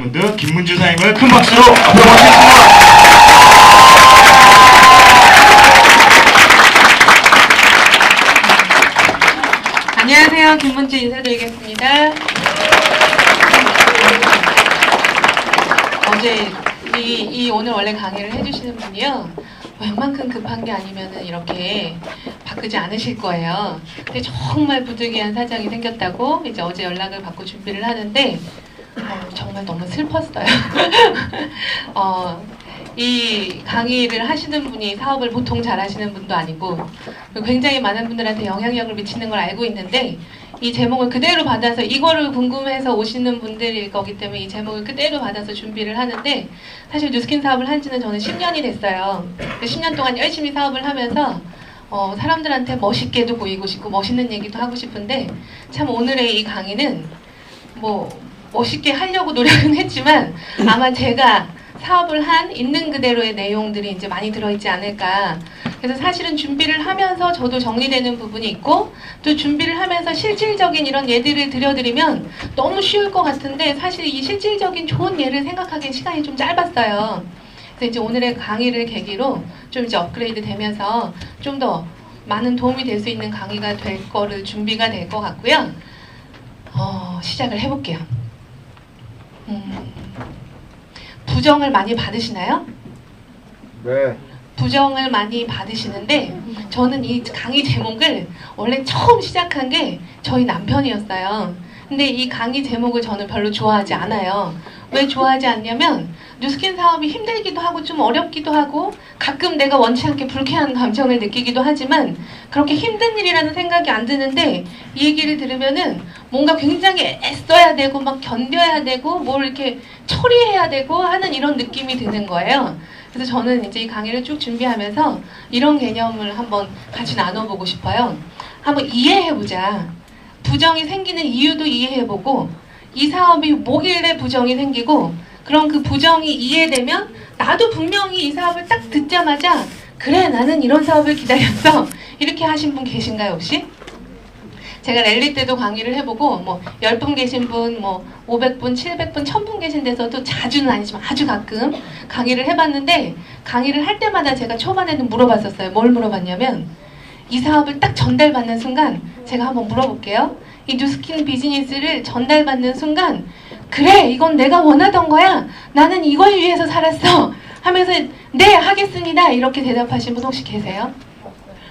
여러분들 김문주 사님을 큰 박수로 applause. 안녕하세요. 김문주 인사드리겠습니다. 어제 오늘 원래 강의를 해주시는 분이요, 웬만큼 급한 게 아니면은 이렇게 바꾸지 않으실 거예요. 근데 정말 부득이한 사정이 생겼다고 이제 어제 연락을 받고 준비를 하는데 정말 너무 슬펐어요. 이 강의를 하시는 분이 사업을 보통 잘 하시는 분도 아니고 굉장히 많은 분들한테 영향력을 미치는 걸 알고 있는데, 이 제목을 그대로 받아서 이거를 궁금해서 오시는 분들일 거기 때문에 이 제목을 그대로 받아서 준비를 하는데, 사실 뉴스킨 사업을 한 지는 저는 10년이 됐어요. 10년 동안 열심히 사업을 하면서 사람들한테 멋있게도 보이고 싶고 멋있는 얘기도 하고 싶은데, 참 오늘의 이 강의는 뭐 멋있게 하려고 노력은 했지만 아마 제가 사업을 한 있는 그대로의 내용들이 이제 많이 들어있지 않을까. 그래서 사실은 준비를 하면서 저도 정리되는 부분이 있고, 또 준비를 하면서 실질적인 이런 예들을 들려드리면 너무 쉬울 것 같은데, 사실 이 실질적인 좋은 예를 생각하기엔 시간이 좀 짧았어요. 그래서 이제 오늘의 강의를 계기로 좀 이제 업그레이드 되면서 좀 더 많은 도움이 될 수 있는 강의가 될 거를 준비가 될 것 같고요. 시작을 해볼게요. 부정을 많이 받으시나요? 네. 부정을 많이 받으시는데, 저는 이 강의 제목을 원래 처음 시작한 게 저희 남편이었어요. 근데 이 강의 제목을 저는 별로 좋아하지 않아요. 왜 좋아하지 않냐면, 뉴스킨 사업이 힘들기도 하고 좀 어렵기도 하고 가끔 내가 원치 않게 불쾌한 감정을 느끼기도 하지만 그렇게 힘든 일이라는 생각이 안 드는데, 이 얘기를 들으면은 뭔가 굉장히 애써야 되고 막 견뎌야 되고 뭘 이렇게 처리해야 되고 하는 이런 느낌이 드는 거예요. 그래서 저는 이제 이 강의를 쭉 준비하면서 이런 개념을 한번 같이 나눠보고 싶어요. 한번 이해해보자. 부정이 생기는 이유도 이해해보고, 이 사업이 뭐길래 부정이 생기고, 그럼 그 부정이 이해되면 나도 분명히 이 사업을 딱 듣자마자 그래, 나는 이런 사업을 기다렸어, 이렇게 하신 분 계신가요 혹시? 제가 랠리 때도 강의를 해보고 뭐 10분 계신 분, 뭐 500분, 700분, 1000분 계신 데서도 자주는 아니지만 아주 가끔 강의를 해봤는데, 강의를 할 때마다 제가 초반에는 물어봤었어요. 뭘 물어봤냐면, 이 사업을 딱 전달받는 순간, 제가 한번 물어볼게요. 이 뉴스킨 비즈니스를 전달받는 순간, 그래, 이건 내가 원하던 거야, 나는 이걸 위해서 살았어 하면서 네, 하겠습니다, 이렇게 대답하신 분 혹시 계세요?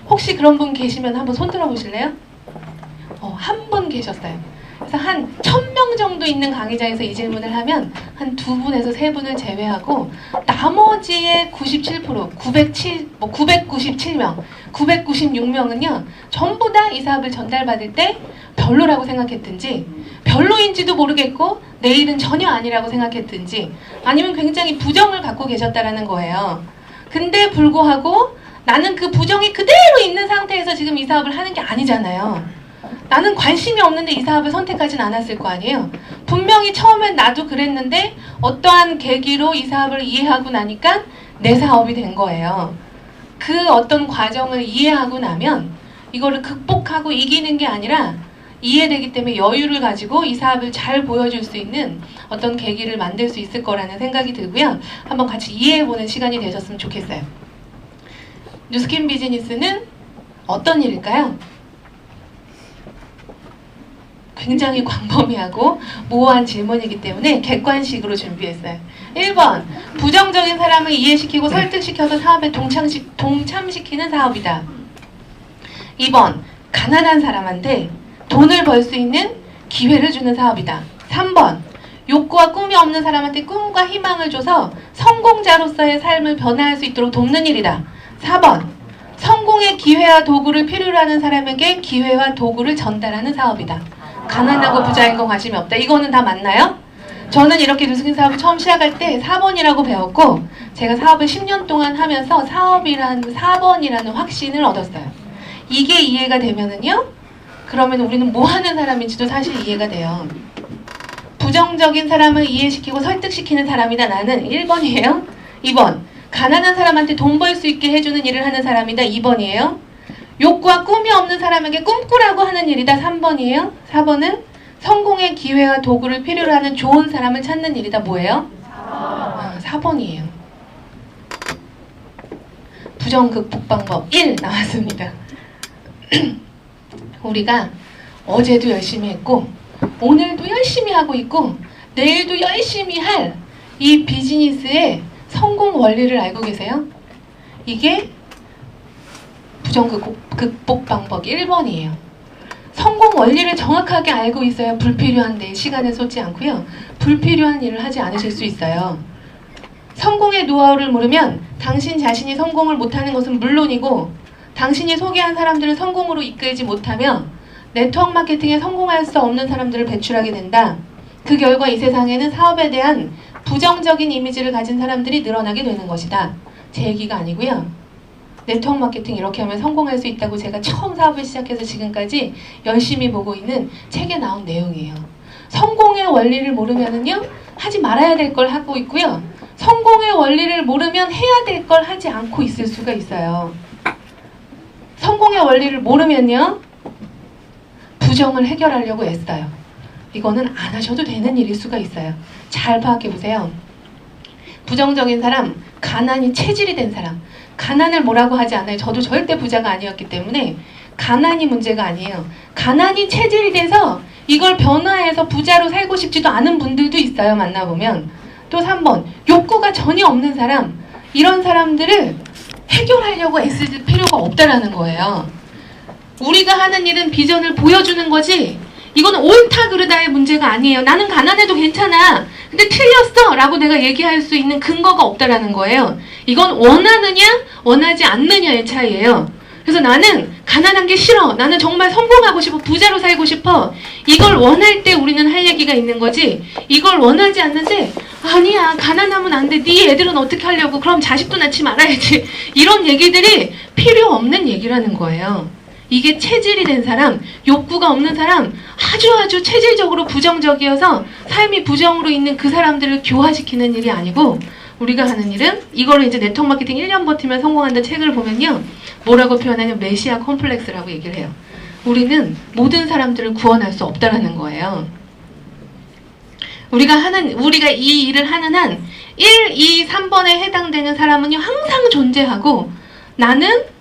혹시 그런 분 계시면 한번 손 들어 보실래요? 한 분 계셨어요. 그래서 한 1000명 정도 있는 강의장에서 이 질문을 하면 한 2분에서 3분을 제외하고 나머지의 97%, 997명, 996명은요 전부 다 이 사업을 전달받을 때 별로라고 생각했든지, 별로인지도 모르겠고 내일은 전혀 아니라고 생각했든지, 아니면 굉장히 부정을 갖고 계셨다라는 거예요. 근데 불구하고 나는 그 부정이 그대로 있는 상태에서 지금 이 사업을 하는 게 아니잖아요. 나는 관심이 없는데 이 사업을 선택하진 않았을 거 아니에요. 분명히 처음엔 나도 그랬는데 어떠한 계기로 이 사업을 이해하고 나니까 내 사업이 된 거예요. 그 어떤 과정을 이해하고 나면 이거를 극복하고 이기는 게 아니라 이해되기 때문에 여유를 가지고 이 사업을 잘 보여줄 수 있는 어떤 계기를 만들 수 있을 거라는 생각이 들고요. 한번 같이 이해해보는 시간이 되셨으면 좋겠어요. 뉴스킨 비즈니스는 어떤 일일까요? 굉장히 광범위하고 모호한 질문이기 때문에 객관식으로 준비했어요. 1번, 부정적인 사람을 이해시키고 설득시켜서 사업에 동참시키는 사업이다. 2번, 가난한 사람한테 돈을 벌 수 있는 기회를 주는 사업이다. 3번, 욕구와 꿈이 없는 사람한테 꿈과 희망을 줘서 성공자로서의 삶을 변화할 수 있도록 돕는 일이다. 4번, 성공의 기회와 도구를 필요로 하는 사람에게 기회와 도구를 전달하는 사업이다. 가난하고 부자인 건 관심이 없다. 이거는 다 맞나요? 저는 이렇게 뉴스킨 사업을 처음 시작할 때 4번이라고 배웠고, 제가 사업을 10년 동안 하면서 사업이란 4번이라는 확신을 얻었어요. 이게 이해가 되면은요, 그러면 우리는 뭐 하는 사람인지도 사실 이해가 돼요. 부정적인 사람을 이해시키고 설득시키는 사람이다. 나는 1번이에요. 2번, 가난한 사람한테 돈 벌 수 있게 해주는 일을 하는 사람이다. 2번이에요. 욕구와 꿈이 없는 사람에게 꿈꾸라고 하는 일이다. 3번이에요. 4번은 성공의 기회와 도구를 필요로 하는 좋은 사람을 찾는 일이다. 뭐예요? 4번이에요. 부정 극복 방법 1 나왔습니다. 우리가 어제도 열심히 했고 오늘도 열심히 하고 있고 내일도 열심히 할 이 비즈니스의 성공 원리를 알고 계세요? 이게 부정 극복 방법 1번이에요. 성공 원리를 정확하게 알고 있어야 불필요한 내 시간을 쏟지 않고요. 불필요한 일을 하지 않으실 수 있어요. 성공의 노하우를 모르면 당신 자신이 성공을 못하는 것은 물론이고 당신이 소개한 사람들을 성공으로 이끌지 못하며 네트워크 마케팅에 성공할 수 없는 사람들을 배출하게 된다. 그 결과 이 세상에는 사업에 대한 부정적인 이미지를 가진 사람들이 늘어나게 되는 것이다. 제 얘기가 아니고요. 네트워크 마케팅 이렇게 하면 성공할 수 있다고 제가 처음 사업을 시작해서 지금까지 열심히 보고 있는 책에 나온 내용이에요. 성공의 원리를 모르면은요, 하지 말아야 될 걸 하고 있고요. 성공의 원리를 모르면 해야 될 걸 하지 않고 있을 수가 있어요. 성공의 원리를 모르면요, 부정을 해결하려고 애써요. 이거는 안 하셔도 되는 일일 수가 있어요. 잘 파악해 보세요. 부정적인 사람, 가난이 체질이 된 사람. 가난을 뭐라고 하지 않아요. 저도 절대 부자가 아니었기 때문에 가난이 문제가 아니에요. 가난이 체질이 돼서 이걸 변화해서 부자로 살고 싶지도 않은 분들도 있어요. 만나보면. 또 3번, 욕구가 전혀 없는 사람. 이런 사람들을 해결하려고 애쓸 필요가 없다라는 거예요. 우리가 하는 일은 비전을 보여주는 거지 이건 옳다 그르다의 문제가 아니에요. 나는 가난해도 괜찮아. 근데 틀렸어 라고 내가 얘기할 수 있는 근거가 없다라는 거예요. 이건 원하느냐 원하지 않느냐의 차이예요. 그래서 나는 가난한 게 싫어. 나는 정말 성공하고 싶어. 부자로 살고 싶어. 이걸 원할 때 우리는 할 얘기가 있는 거지. 이걸 원하지 않는데 아니야 가난하면 안 돼. 네 애들은 어떻게 하려고. 그럼 자식도 낳지 말아야지. 이런 얘기들이 필요 없는 얘기라는 거예요. 이게 체질이 된 사람, 욕구가 없는 사람, 아주 체질적으로 부정적이어서 삶이 부정으로 있는 그 사람들을 교화시키는 일이 아니고 우리가 하는 일은 이거를 이제 네트워크 마케팅 1년 버티면 성공한다는 책을 보면요. 뭐라고 표현하냐면 메시아 컴플렉스라고 얘기를 해요. 우리는 모든 사람들을 구원할 수 없다라는 거예요. 우리가 이 일을 하는 한 1, 2, 3번에 해당되는 사람은요. 항상 존재하고 나는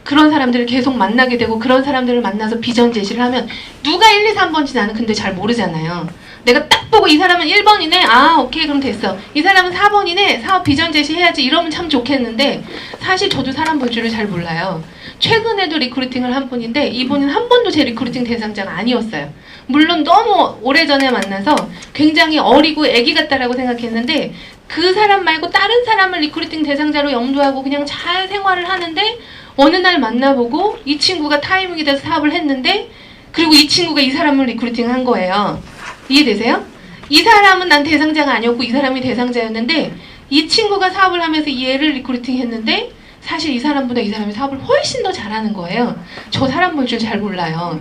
그런 사람들을 계속 만나게 되고 그런 사람들을 만나서 비전 제시를 하면 누가 1, 2, 3번인지 나는 근데 잘 모르잖아요. 내가 딱 보고 이 사람은 1번이네. 아 오케이 그럼 됐어. 이 사람은 4번이네. 사업 비전 제시해야지. 이러면 참 좋겠는데 사실 저도 사람 볼 줄을 잘 몰라요. 최근에도 리크루팅을 한 분인데 이분은 한 번도 제 리크루팅 대상자가 아니었어요. 물론 너무 오래전에 만나서 굉장히 어리고 애기 같다라고 생각했는데 그 사람 말고 다른 사람을 리크루팅 대상자로 염두하고 그냥 잘 생활을 하는데 어느 날 만나보고 이 친구가 타이밍이 돼서 사업을 했는데 그리고 이 친구가 이 사람을 리크루팅 한 거예요. 이해되세요? 이 사람은 난 대상자가 아니었고 이 사람이 대상자였는데 이 친구가 사업을 하면서 이 애를 리크루팅 했는데 사실 이 사람보다 이 사람이 사업을 훨씬 더 잘하는 거예요. 저 사람 볼 줄 잘 몰라요.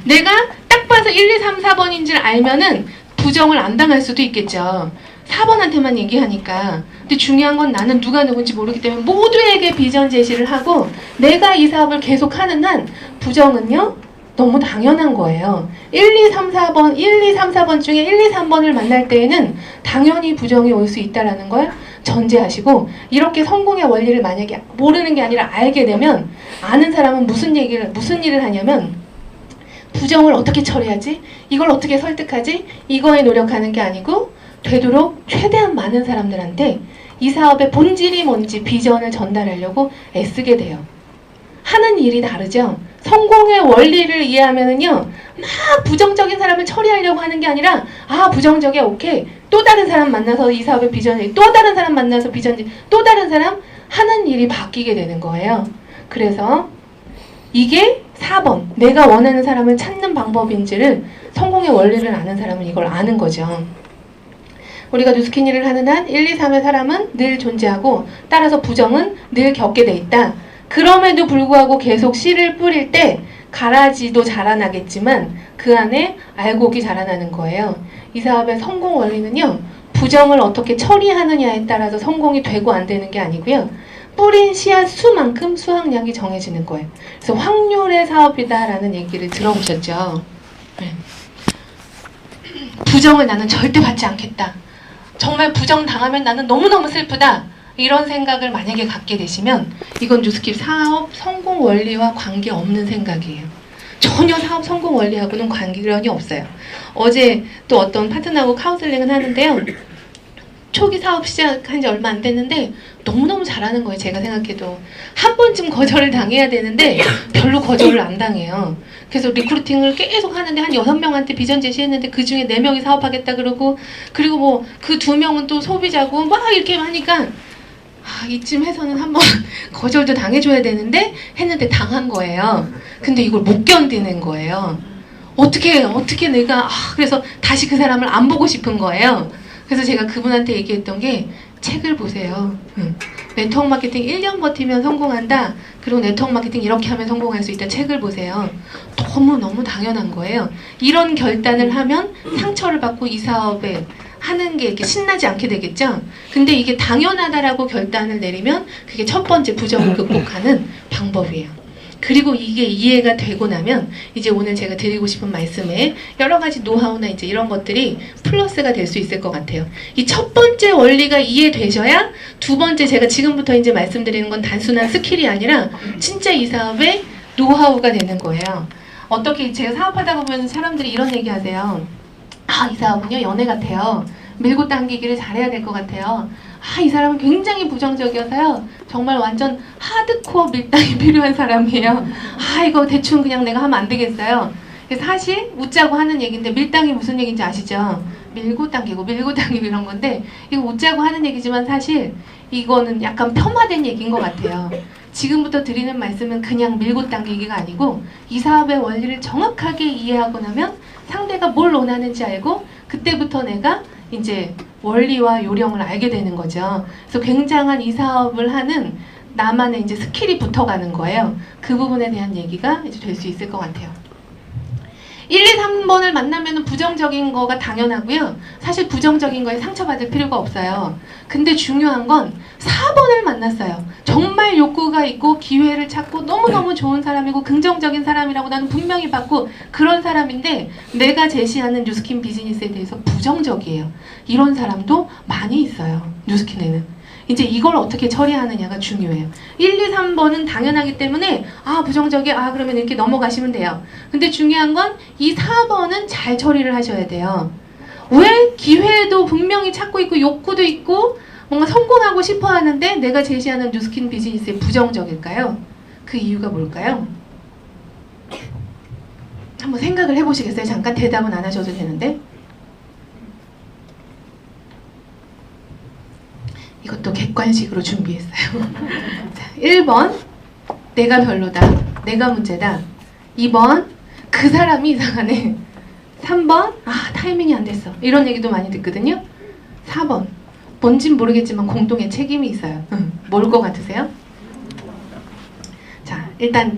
내가 딱 봐서 1, 2, 3, 4번인 줄 알면은 부정을 안 당할 수도 있겠죠. 4번한테만 얘기하니까. 근데 중요한 건 나는 누가 누군지 모르기 때문에 모두에게 비전 제시를 하고 내가 이 사업을 계속하는 한 부정은요 너무 당연한 거예요. 1, 2, 3, 4번 1, 2, 3, 4번 중에 1, 2, 3번을 만날 때에는 당연히 부정이 올 수 있다는 걸 전제하시고 이렇게 성공의 원리를 만약에 모르는 게 아니라 알게 되면 아는 사람은 무슨 일을 하냐면 부정을 어떻게 처리하지? 이걸 어떻게 설득하지? 이거에 노력하는 게 아니고 되도록 최대한 많은 사람들한테 이 사업의 본질이 뭔지 비전을 전달하려고 애쓰게 돼요. 하는 일이 다르죠. 성공의 원리를 이해하면은요, 막 부정적인 사람을 처리하려고 하는 게 아니라 아 부정적이야 오케이 또 다른 사람 만나서 이 사업의 비전이 또 다른 사람 만나서 비전이 또 다른 사람 하는 일이 바뀌게 되는 거예요. 그래서 이게 4번 내가 원하는 사람을 찾는 방법인지를 성공의 원리를 아는 사람은 이걸 아는 거죠. 우리가 뉴스키니를 하는 한 1, 2, 3의 사람은 늘 존재하고 따라서 부정은 늘 겪게 돼 있다. 그럼에도 불구하고 계속 씨를 뿌릴 때 가라지도 자라나겠지만 그 안에 알곡이 자라나는 거예요. 이 사업의 성공 원리는요. 부정을 어떻게 처리하느냐에 따라서 성공이 되고 안 되는 게 아니고요. 뿌린 씨앗 수만큼 수확량이 정해지는 거예요. 그래서 확률의 사업이다라는 얘기를 들어보셨죠? 네. 부정을 나는 절대 받지 않겠다. 정말 부정당하면 나는 너무너무 슬프다. 이런 생각을 만약에 갖게 되시면 이건 뉴스킵 사업 성공 원리와 관계없는 생각이에요. 전혀 사업 성공 원리하고는 관계련이 없어요. 어제 또 어떤 파트너하고 카운슬링을 하는데요. 초기 사업 시작한 지 얼마 안 됐는데 너무너무 잘하는 거예요. 제가 생각해도. 한 번쯤 거절을 당해야 되는데 별로 거절을 안 당해요. 그래서 리크루팅을 계속 하는데 한 6명한테 비전 제시했는데 그 중에 4명이 사업하겠다 그러고, 그리고 뭐 그 2명은 또 소비자고 막 이렇게 하니까 이쯤 해서는 한번 거절도 당해줘야 되는데 했는데 당한 거예요. 근데 이걸 못 견디는 거예요. 어떻게 내가 그래서 다시 그 사람을 안 보고 싶은 거예요. 그래서 제가 그분한테 얘기했던 게 책을 보세요. 네트워크 마케팅 1년 버티면 성공한다. 그리고 네트워크 마케팅 이렇게 하면 성공할 수 있다. 책을 보세요. 너무 당연한 거예요. 이런 결단을 하면 상처를 받고 이 사업에 하는 게 이렇게 신나지 않게 되겠죠? 근데 이게 당연하다라고 결단을 내리면 그게 첫 번째 부정을 극복하는 방법이에요. 그리고 이게 이해가 되고 나면 이제 오늘 제가 드리고 싶은 말씀에 여러 가지 노하우나 이제 이런 것들이 플러스가 될 수 있을 것 같아요. 이 첫 번째 원리가 이해되셔야 두 번째 제가 지금부터 이제 말씀드리는 건 단순한 스킬이 아니라 진짜 이 사업의 노하우가 되는 거예요. 어떻게 제가 사업하다 보면 사람들이 이런 얘기 하세요. 이 사업은요 연애 같아요. 밀고 당기기를 잘해야 될 것 같아요. 이 사람은 굉장히 부정적이어서요. 정말 완전 하드코어 밀당이 필요한 사람이에요. 이거 대충 그냥 내가 하면 안 되겠어요. 사실 웃자고 하는 얘기인데 밀당이 무슨 얘기인지 아시죠? 밀고 당기고 이런 건데 이거 웃자고 하는 얘기지만 사실 이거는 약간 폄하된 얘기인 것 같아요. 지금부터 드리는 말씀은 그냥 밀고 당기기가 아니고 이 사업의 원리를 정확하게 이해하고 나면 상대가 뭘 원하는지 알고 그때부터 내가 이제 원리와 요령을 알게 되는 거죠. 그래서 굉장한 이 사업을 하는 나만의 이제 스킬이 붙어가는 거예요. 그 부분에 대한 얘기가 이제 될 수 있을 것 같아요. 1, 2, 3번을 만나면 부정적인 거가 당연하고요. 사실 부정적인 거에 상처받을 필요가 없어요. 근데 중요한 건 4번을 만났어요. 정말 욕구가 있고 기회를 찾고 너무너무 좋은 사람이고 긍정적인 사람이라고 나는 분명히 봤고 그런 사람인데 내가 제시하는 뉴스킨 비즈니스에 대해서 부정적이에요. 이런 사람도 많이 있어요. 뉴스킨에는. 이제 이걸 어떻게 처리하느냐가 중요해요. 1, 2, 3번은 당연하기 때문에 부정적이 그러면 이렇게 넘어가시면 돼요. 근데 중요한 건 이 4번은 잘 처리를 하셔야 돼요. 왜 기회도 분명히 찾고 있고 욕구도 있고 뭔가 성공하고 싶어 하는데 내가 제시하는 뉴스킨 비즈니스에 부정적일까요? 그 이유가 뭘까요? 한번 생각을 해보시겠어요? 잠깐 대답은 안 하셔도 되는데. 이것도 객관식으로 준비했어요. 자, 1번 내가 별로다. 내가 문제다. 2번 그 사람이 이상하네. 3번 타이밍이 안 됐어. 이런 얘기도 많이 듣거든요. 4번 뭔진 모르겠지만 공동의 책임이 있어요. 뭘 것 같으세요? 자, 일단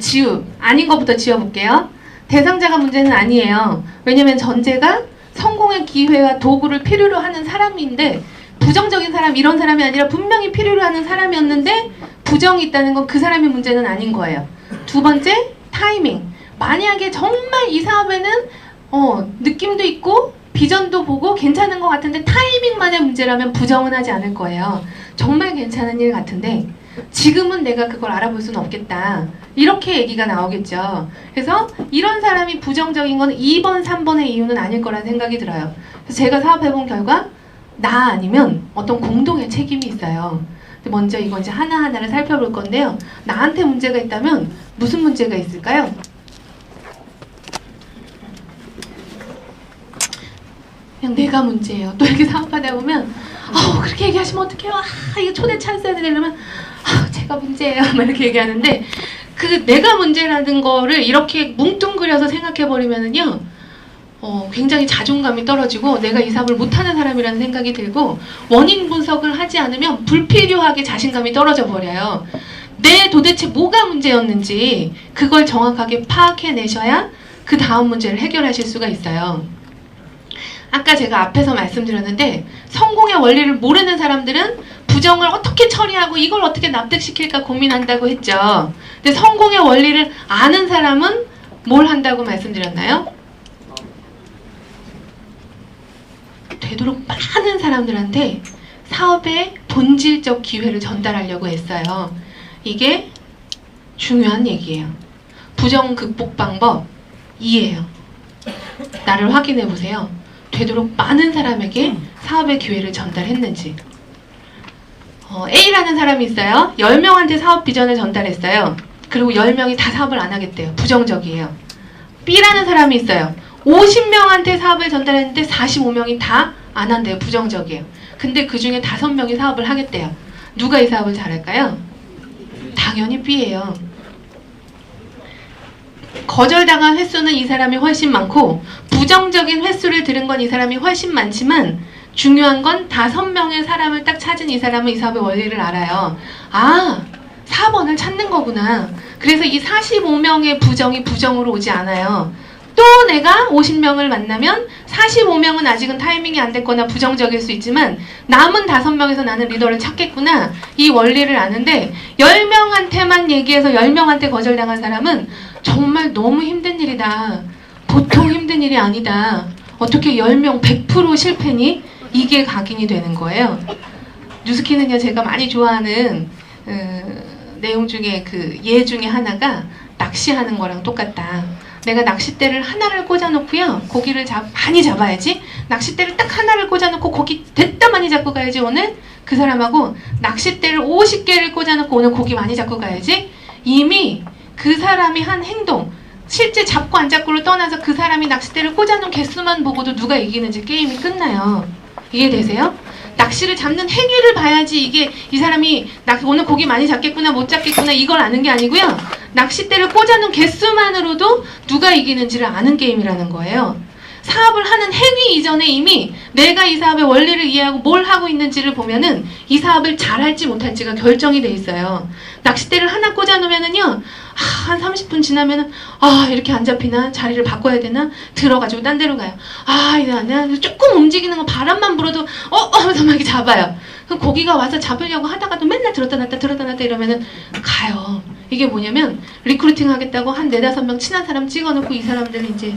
아닌 것부터 지워볼게요. 대상자가 문제는 아니에요. 왜냐면 전제가 성공의 기회와 도구를 필요로 하는 사람인데 부정적인 사람, 이런 사람이 아니라 분명히 필요로 하는 사람이었는데 부정이 있다는 건 그 사람의 문제는 아닌 거예요. 두 번째, 타이밍. 만약에 정말 이 사업에는 느낌도 있고 비전도 보고 괜찮은 것 같은데 타이밍만의 문제라면 부정은 하지 않을 거예요. 정말 괜찮은 일 같은데 지금은 내가 그걸 알아볼 수는 없겠다. 이렇게 얘기가 나오겠죠. 그래서 이런 사람이 부정적인 건 2번, 3번의 이유는 아닐 거라는 생각이 들어요. 그래서 제가 사업해본 결과 나 아니면 어떤 공동의 책임이 있어요. 먼저 이거 이제 하나하나를 살펴볼 건데요. 나한테 문제가 있다면 무슨 문제가 있을까요? 그냥 내가 문제예요. 또 이렇게 사업하다 보면 그렇게 얘기하시면 어떡해요? 이거 초대 찬스해야 되려면 제가 문제예요. 막 이렇게 얘기하는데 그 내가 문제라는 거를 이렇게 뭉뚱그려서 생각해버리면은요 굉장히 자존감이 떨어지고 내가 이 사업을 못하는 사람이라는 생각이 들고 원인 분석을 하지 않으면 불필요하게 자신감이 떨어져 버려요. 도대체 뭐가 문제였는지 그걸 정확하게 파악해내셔야 그 다음 문제를 해결하실 수가 있어요. 아까 제가 앞에서 말씀드렸는데 성공의 원리를 모르는 사람들은 부정을 어떻게 처리하고 이걸 어떻게 납득시킬까 고민한다고 했죠. 근데 성공의 원리를 아는 사람은 뭘 한다고 말씀드렸나요? 되도록 많은 사람들한테 사업의 본질적 기회를 전달하려고 했어요. 이게 중요한 얘기예요. 부정 극복 방법 2예요. 나를 확인해 보세요. 되도록 많은 사람에게 사업의 기회를 전달했는지. A라는 사람이 있어요. 10명한테 사업 비전을 전달했어요. 그리고 10명이 다 사업을 안 하겠대요. 부정적이에요. B라는 사람이 있어요. 50명한테 사업을 전달했는데 45명이 다 안 한대요. 부정적이에요. 근데 그 중에 5명이 사업을 하겠대요. 누가 이 사업을 잘할까요? 당연히 B예요. 거절당한 횟수는 이 사람이 훨씬 많고 부정적인 횟수를 들은 건 이 사람이 훨씬 많지만 중요한 건 5명의 사람을 딱 찾은 이 사람은 이 사업의 원리를 알아요. 아, 4번을 찾는 거구나. 그래서 이 45명의 부정이 부정으로 오지 않아요. 또 내가 50명을 만나면 45명은 아직은 타이밍이 안 됐거나 부정적일 수 있지만 남은 5명에서 나는 리더를 찾겠구나. 이 원리를 아는데 10명한테만 얘기해서 10명한테 거절당한 사람은 정말 너무 힘든 일이다. 보통 힘든 일이 아니다. 어떻게 10명 100% 실패니? 이게 각인이 되는 거예요. 뉴스키는요, 제가 많이 좋아하는 내용 중에 그 예 중에 하나가 낚시하는 거랑 똑같다. 내가 낚싯대를 하나를 꽂아놓고요. 고기를 많이 잡아야지. 낚싯대를 딱 하나를 꽂아놓고 고기 됐다 많이 잡고 가야지 오늘. 그 사람하고 낚싯대를 50개를 꽂아놓고 오늘 고기 많이 잡고 가야지. 이미 그 사람이 한 행동, 실제 잡고 안 잡고를 떠나서 그 사람이 낚싯대를 꽂아놓은 개수만 보고도 누가 이기는지 게임이 끝나요. 이해되세요? 낚시를 잡는 행위를 봐야지 이게 이 사람이 오늘 고기 많이 잡겠구나 못 잡겠구나 이걸 아는 게 아니고요. 낚싯대를 꽂아놓은 개수만으로도 누가 이기는지를 아는 게임이라는 거예요. 사업을 하는 행위 이전에 이미 내가 이 사업의 원리를 이해하고 뭘 하고 있는지를 보면은 이 사업을 잘할지 못할지가 결정이 돼 있어요. 낚싯대를 하나 꽂아놓으면은요, 한 30분 지나면은, 이렇게 안 잡히나? 자리를 바꿔야 되나? 들어가지고 딴 데로 가요. 내가 조금 움직이는 거 바람만 불어도, 하면서 막 이렇게 잡아요. 그럼 고기가 와서 잡으려고 하다가도 맨날 들었다 놨다 이러면은 가요. 이게 뭐냐면, 리크루팅 하겠다고 한 4-5명 친한 사람 찍어놓고 이 사람들을 이제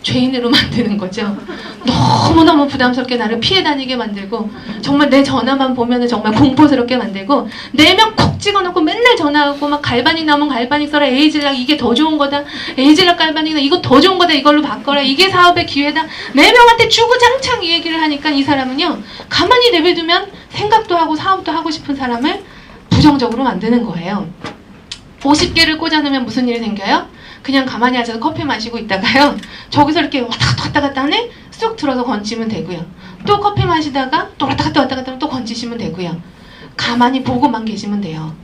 죄인으로 만드는 거죠. 너무너무 부담스럽게 나를 피해 다니게 만들고 정말 내 전화만 보면은 정말 공포스럽게 만들고 4명 콕 찍어놓고 맨날 전화하고 막 갈바닉 나오면 갈바닉 써라. 에이즐락 이게 더 좋은 거다. 에이즐락 갈바닉 이거 더 좋은 거다. 이걸로 바꿔라. 이게 사업의 기회다. 4명한테 주구장창 이 얘기를 하니까 이 사람은요. 가만히 내버려두면 생각도 하고 사업도 하고 싶은 사람을 부정적으로 만드는 거예요. 50개를 꽂아놓으면 무슨 일이 생겨요? 그냥 가만히 앉아서 커피 마시고 있다가요. 저기서 이렇게 왔다 갔다 하네? 쑥 들어서 건지면 되고요. 또 커피 마시다가 또 왔다 갔다 하면 또 건지시면 되고요. 가만히 보고만 계시면 돼요.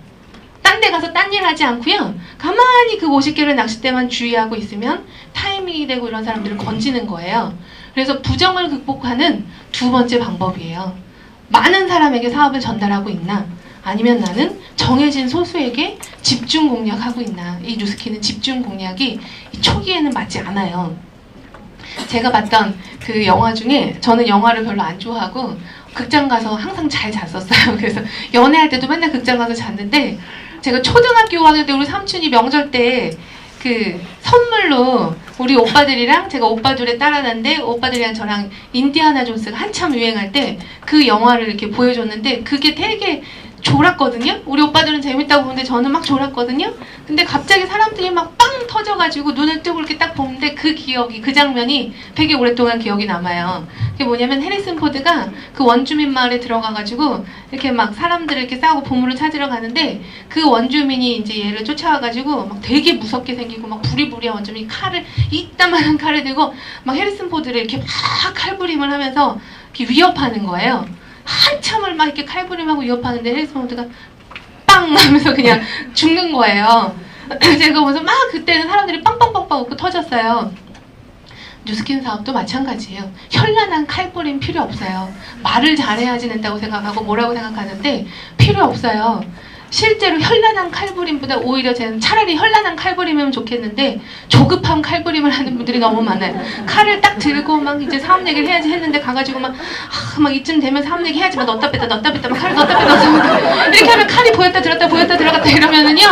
딴 데 가서 딴 일 하지 않고요. 가만히 그 50개를 낚싯대만 주의하고 있으면 타이밍이 되고 이런 사람들을 건지는 거예요. 그래서 부정을 극복하는 2번째 방법이에요. 많은 사람에게 사업을 전달하고 있나? 아니면 나는 정해진 소수에게 집중 공략하고 있나. 이 뉴스키는 집중 공략이 초기에는 맞지 않아요. 제가 봤던 그 영화 중에 저는 영화를 별로 안 좋아하고 극장 가서 항상 잘 잤었어요. 그래서 연애할 때도 맨날 극장 가서 잤는데 제가 초등학교 5학년 때 우리 삼촌이 명절 때 그 선물로 우리 오빠들이랑 제가 오빠 둘에 따라났는데 오빠들이랑 저랑 인디아나 존스가 한참 유행할 때 그 영화를 이렇게 보여줬는데 그게 되게 졸았거든요. 우리 오빠들은 재밌다고 보는데 저는 막 졸았거든요. 근데 갑자기 사람들이 막 빵 터져가지고 눈을 뜨고 이렇게 딱 보는데 그 기억이, 그 장면이 되게 오랫동안 기억이 남아요. 그게 뭐냐면 해리슨 포드가 그 원주민 마을에 들어가가지고 이렇게 막 사람들을 이렇게 싸우고 보물을 찾으러 가는데 그 원주민이 이제 얘를 쫓아와가지고 막 되게 무섭게 생기고 막 부리부리한 원주민이 칼을, 이따만한 칼을 들고 막 해리슨 포드를 이렇게 막 칼부림을 하면서 이렇게 위협하는 거예요. 한참을 막 이렇게 칼부림하고 위협하는데 해리슨 포드가 빵 하면서 그냥 죽는 거예요. 제가 보면서 막 그때는 사람들이 빵빵빵빵 웃고 터졌어요. 뉴스킨 사업도 마찬가지예요. 현란한 칼부림 필요 없어요. 말을 잘해야지 된다고 생각하고 뭐라고 생각하는데 필요 없어요. 실제로 현란한 칼부림보다 오히려 저는 차라리 현란한 칼부림이면 좋겠는데 조급한 칼부림을 하는 분들이 너무 많아요. 칼을 딱 들고 막 이제 사업 얘기를 해야지 했는데 가가지고 막 이쯤 되면 사업 얘기 해야지만 넣었다 뺐다 막 칼을 넣었다 뺐다 이렇게 하면 칼이 보였다 들어갔다 이러면은요,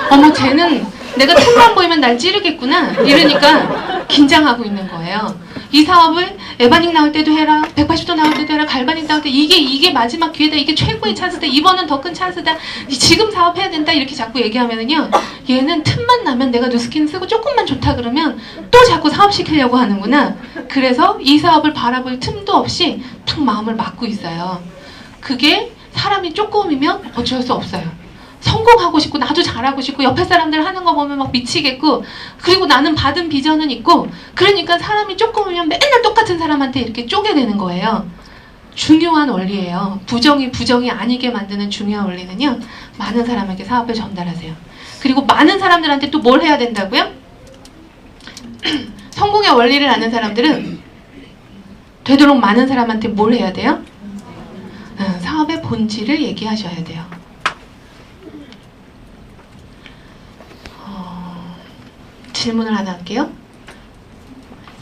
어머 쟤는 내가 틈만 보이면 날 찌르겠구나 이러니까 긴장하고 있는 거예요. 이 사업을 에바닉 나올 때도 해라, 180도 나올 때도 해라, 갈바닉 나올 때 이게 마지막 기회다, 이게 최고의 찬스다, 이번은 더 큰 찬스다, 지금 사업해야 된다 이렇게 자꾸 얘기하면은요, 얘는 틈만 나면 내가 뉴스킨 쓰고 조금만 좋다 그러면 또 자꾸 사업시키려고 하는구나. 그래서 이 사업을 바라볼 틈도 없이 탁 마음을 막고 있어요. 그게 사람이 조금이면 어쩔 수 없어요. 성공하고 싶고 나도 잘하고 싶고 옆에 사람들 하는 거 보면 막 미치겠고, 그리고 나는 받은 비전은 있고, 그러니까 사람이 조금이면 맨날 똑같은 사람한테 이렇게 쪼개되는 거예요. 중요한 원리예요. 부정이 아니게 만드는 중요한 원리는요, 많은 사람에게 사업을 전달하세요. 그리고 많은 사람들한테 또 뭘 해야 된다고요? 성공의 원리를 아는 사람들은 되도록 많은 사람한테 뭘 해야 돼요? 사업의 본질을 얘기하셔야 돼요. 질문을 하나 할게요.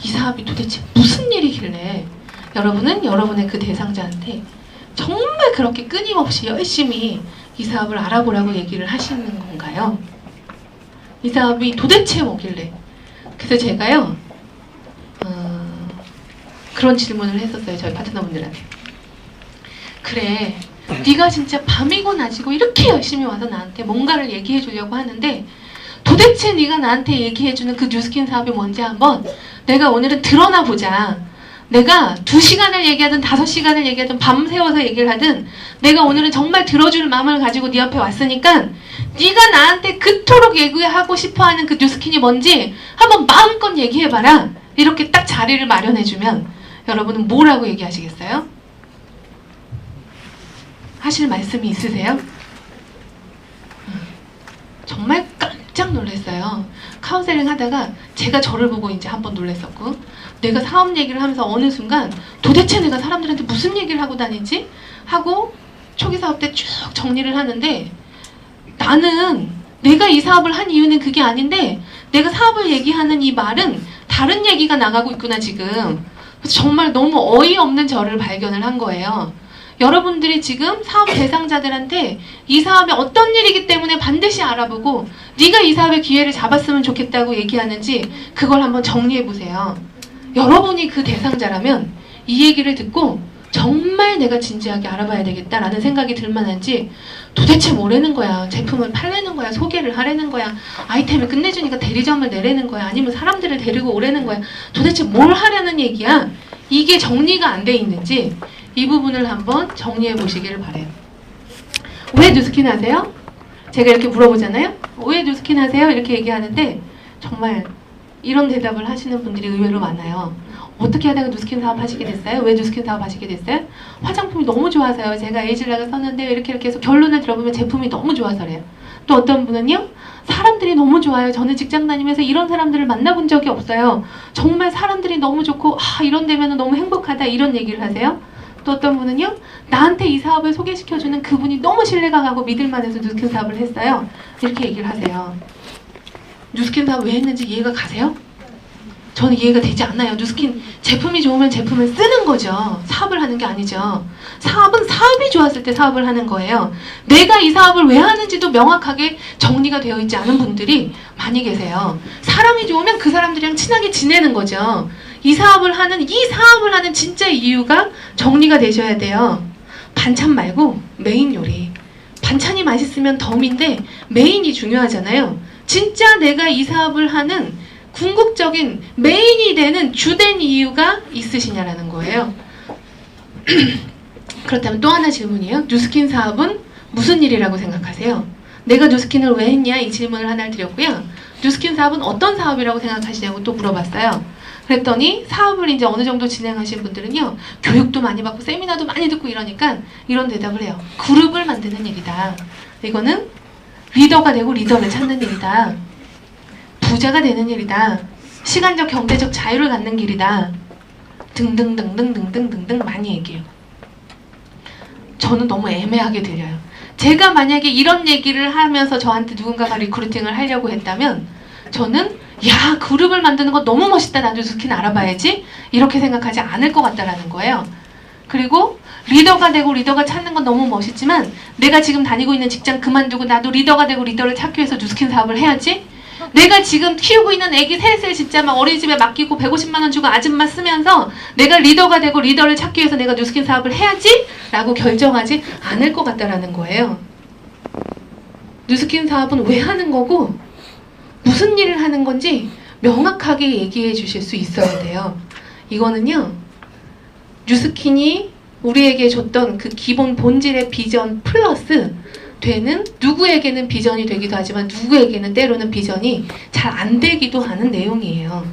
이 사업이 도대체 무슨 일이길래 여러분은 여러분의 그 대상자한테 정말 그렇게 끊임없이 열심히 이 사업을 알아보라고 얘기를 하시는 건가요? 이 사업이 도대체 뭐길래? 그래서 제가요, 그런 질문을 했었어요. 저희 파트너분들한테. 그래, 네가 진짜 밤이고 낮이고 이렇게 열심히 와서 나한테 뭔가를 얘기해 주려고 하는데 도대체 네가 나한테 얘기해주는 그 뉴스킨 사업이 뭔지 한번 내가 오늘은 드러나 보자. 내가 2시간을 얘기하든 5시간을 얘기하든 밤새워서 얘기를 하든 내가 오늘은 정말 들어줄 마음을 가지고 네 앞에 왔으니까 네가 나한테 그토록 얘기하고 싶어하는 그 뉴스킨이 뭔지 한번 마음껏 얘기해봐라. 이렇게 딱 자리를 마련해주면 여러분은 뭐라고 얘기하시겠어요? 하실 말씀이 있으세요? 정말 깜짝 놀랐어요. 카운셀링 하다가 제가 저를 보고 이제 한번 놀랐었고, 내가 사업 얘기를 하면서 어느 순간 도대체 내가 사람들한테 무슨 얘기를 하고 다니지? 하고 초기 사업 때 쭉 정리를 하는데, 나는 내가 이 사업을 한 이유는 그게 아닌데 내가 사업을 얘기하는 이 말은 다른 얘기가 나가고 있구나 지금. 그래서 정말 너무 어이없는 저를 발견을 한 거예요. 여러분들이 지금 사업 대상자들한테 이 사업이 어떤 일이기 때문에 반드시 알아보고 네가 이 사업의 기회를 잡았으면 좋겠다고 얘기하는지 그걸 한번 정리해 보세요. 여러분이 그 대상자라면 이 얘기를 듣고 정말 내가 진지하게 알아봐야 되겠다라는 생각이 들 만한지, 도대체 뭐라는 거야? 제품을 팔려는 거야? 소개를 하려는 거야? 아이템을 끝내주니까 대리점을 내려는 거야? 아니면 사람들을 데리고 오려는 거야? 도대체 뭘 하려는 얘기야? 이게 정리가 안 돼 있는지 이 부분을 한번 정리해 보시기를 바래요. 왜 뉴스킨 하세요? 제가 이렇게 물어보잖아요. 왜 뉴스킨 하세요? 이렇게 얘기하는데 정말 이런 대답을 하시는 분들이 의외로 많아요. 어떻게 하다가 뉴스킨 사업 하시게 됐어요? 왜 뉴스킨 사업 하시게 됐어요? 화장품이 너무 좋아서요. 제가 에이즐락을 썼는데 이렇게 해서 결론을 들어보면 제품이 너무 좋아서래요. 또 어떤 분은요, 사람들이 너무 좋아요. 저는 직장 다니면서 이런 사람들을 만나본 적이 없어요. 정말 사람들이 너무 좋고 이런 데면 너무 행복하다, 이런 얘기를 하세요. 또 어떤 분은요, 나한테 이 사업을 소개시켜주는 그분이 너무 신뢰가 가고 믿을만해서 뉴스킨 사업을 했어요. 이렇게 얘기를 하세요. 뉴스킨 사업 왜 했는지 이해가 가세요? 저는 이해가 되지 않아요. 뉴스킨 제품이 좋으면 제품을 쓰는 거죠. 사업을 하는 게 아니죠. 사업은 사업이 좋았을 때 사업을 하는 거예요. 내가 이 사업을 왜 하는지도 명확하게 정리가 되어 있지 않은 분들이 많이 계세요. 사람이 좋으면 그 사람들이랑 친하게 지내는 거죠. 이 사업을 하는 진짜 이유가 정리가 되셔야 돼요. 반찬 말고 메인 요리. 반찬이 맛있으면 덤인데 메인이 중요하잖아요. 진짜 내가 이 사업을 하는 궁극적인 메인이 되는 주된 이유가 있으시냐라는 거예요. 그렇다면 또 하나 질문이에요. 뉴스킨 사업은 무슨 일이라고 생각하세요? 내가 뉴스킨을 왜 했냐? 이 질문을 하나를 드렸고요. 뉴스킨 사업은 어떤 사업이라고 생각하시냐고 또 물어봤어요. 그랬더니 사업을 이제 어느 정도 진행하신 분들은요, 교육도 많이 받고 세미나도 많이 듣고 이러니까 이런 대답을 해요. 그룹을 만드는 일이다. 이거는 리더가 되고 리더를 찾는 일이다. 부자가 되는 일이다. 시간적 경제적 자유를 갖는 길이다. 등등등등등등등등 많이 얘기해요. 저는 너무 애매하게 들려요. 제가 만약에 이런 얘기를 하면서 저한테 누군가가 리크루팅을 하려고 했다면 저는 야, 그룹을 만드는 거 너무 멋있다. 나도 뉴스킨 알아봐야지. 이렇게 생각하지 않을 것 같다라는 거예요. 그리고 리더가 되고 리더가 찾는 건 너무 멋있지만 내가 지금 다니고 있는 직장 그만두고 나도 리더가 되고 리더를 찾기 위해서 뉴스킨 사업을 해야지. 내가 지금 키우고 있는 애기 셋을 진짜 막 어린이집에 맡기고 150만 원 주고 아줌마 쓰면서 내가 리더가 되고 리더를 찾기 위해서 내가 뉴스킨 사업을 해야지? 라고 결정하지 않을 것 같다라는 거예요. 뉴스킨 사업은 왜 하는 거고 무슨 일을 하는 건지 명확하게 얘기해 주실 수 있어야 돼요. 이거는요, 뉴스킨이 우리에게 줬던 그 기본 본질의 비전 플러스 되는, 누구에게는 비전이 되기도 하지만 누구에게는 때로는 비전이 잘 안 되기도 하는 내용이에요.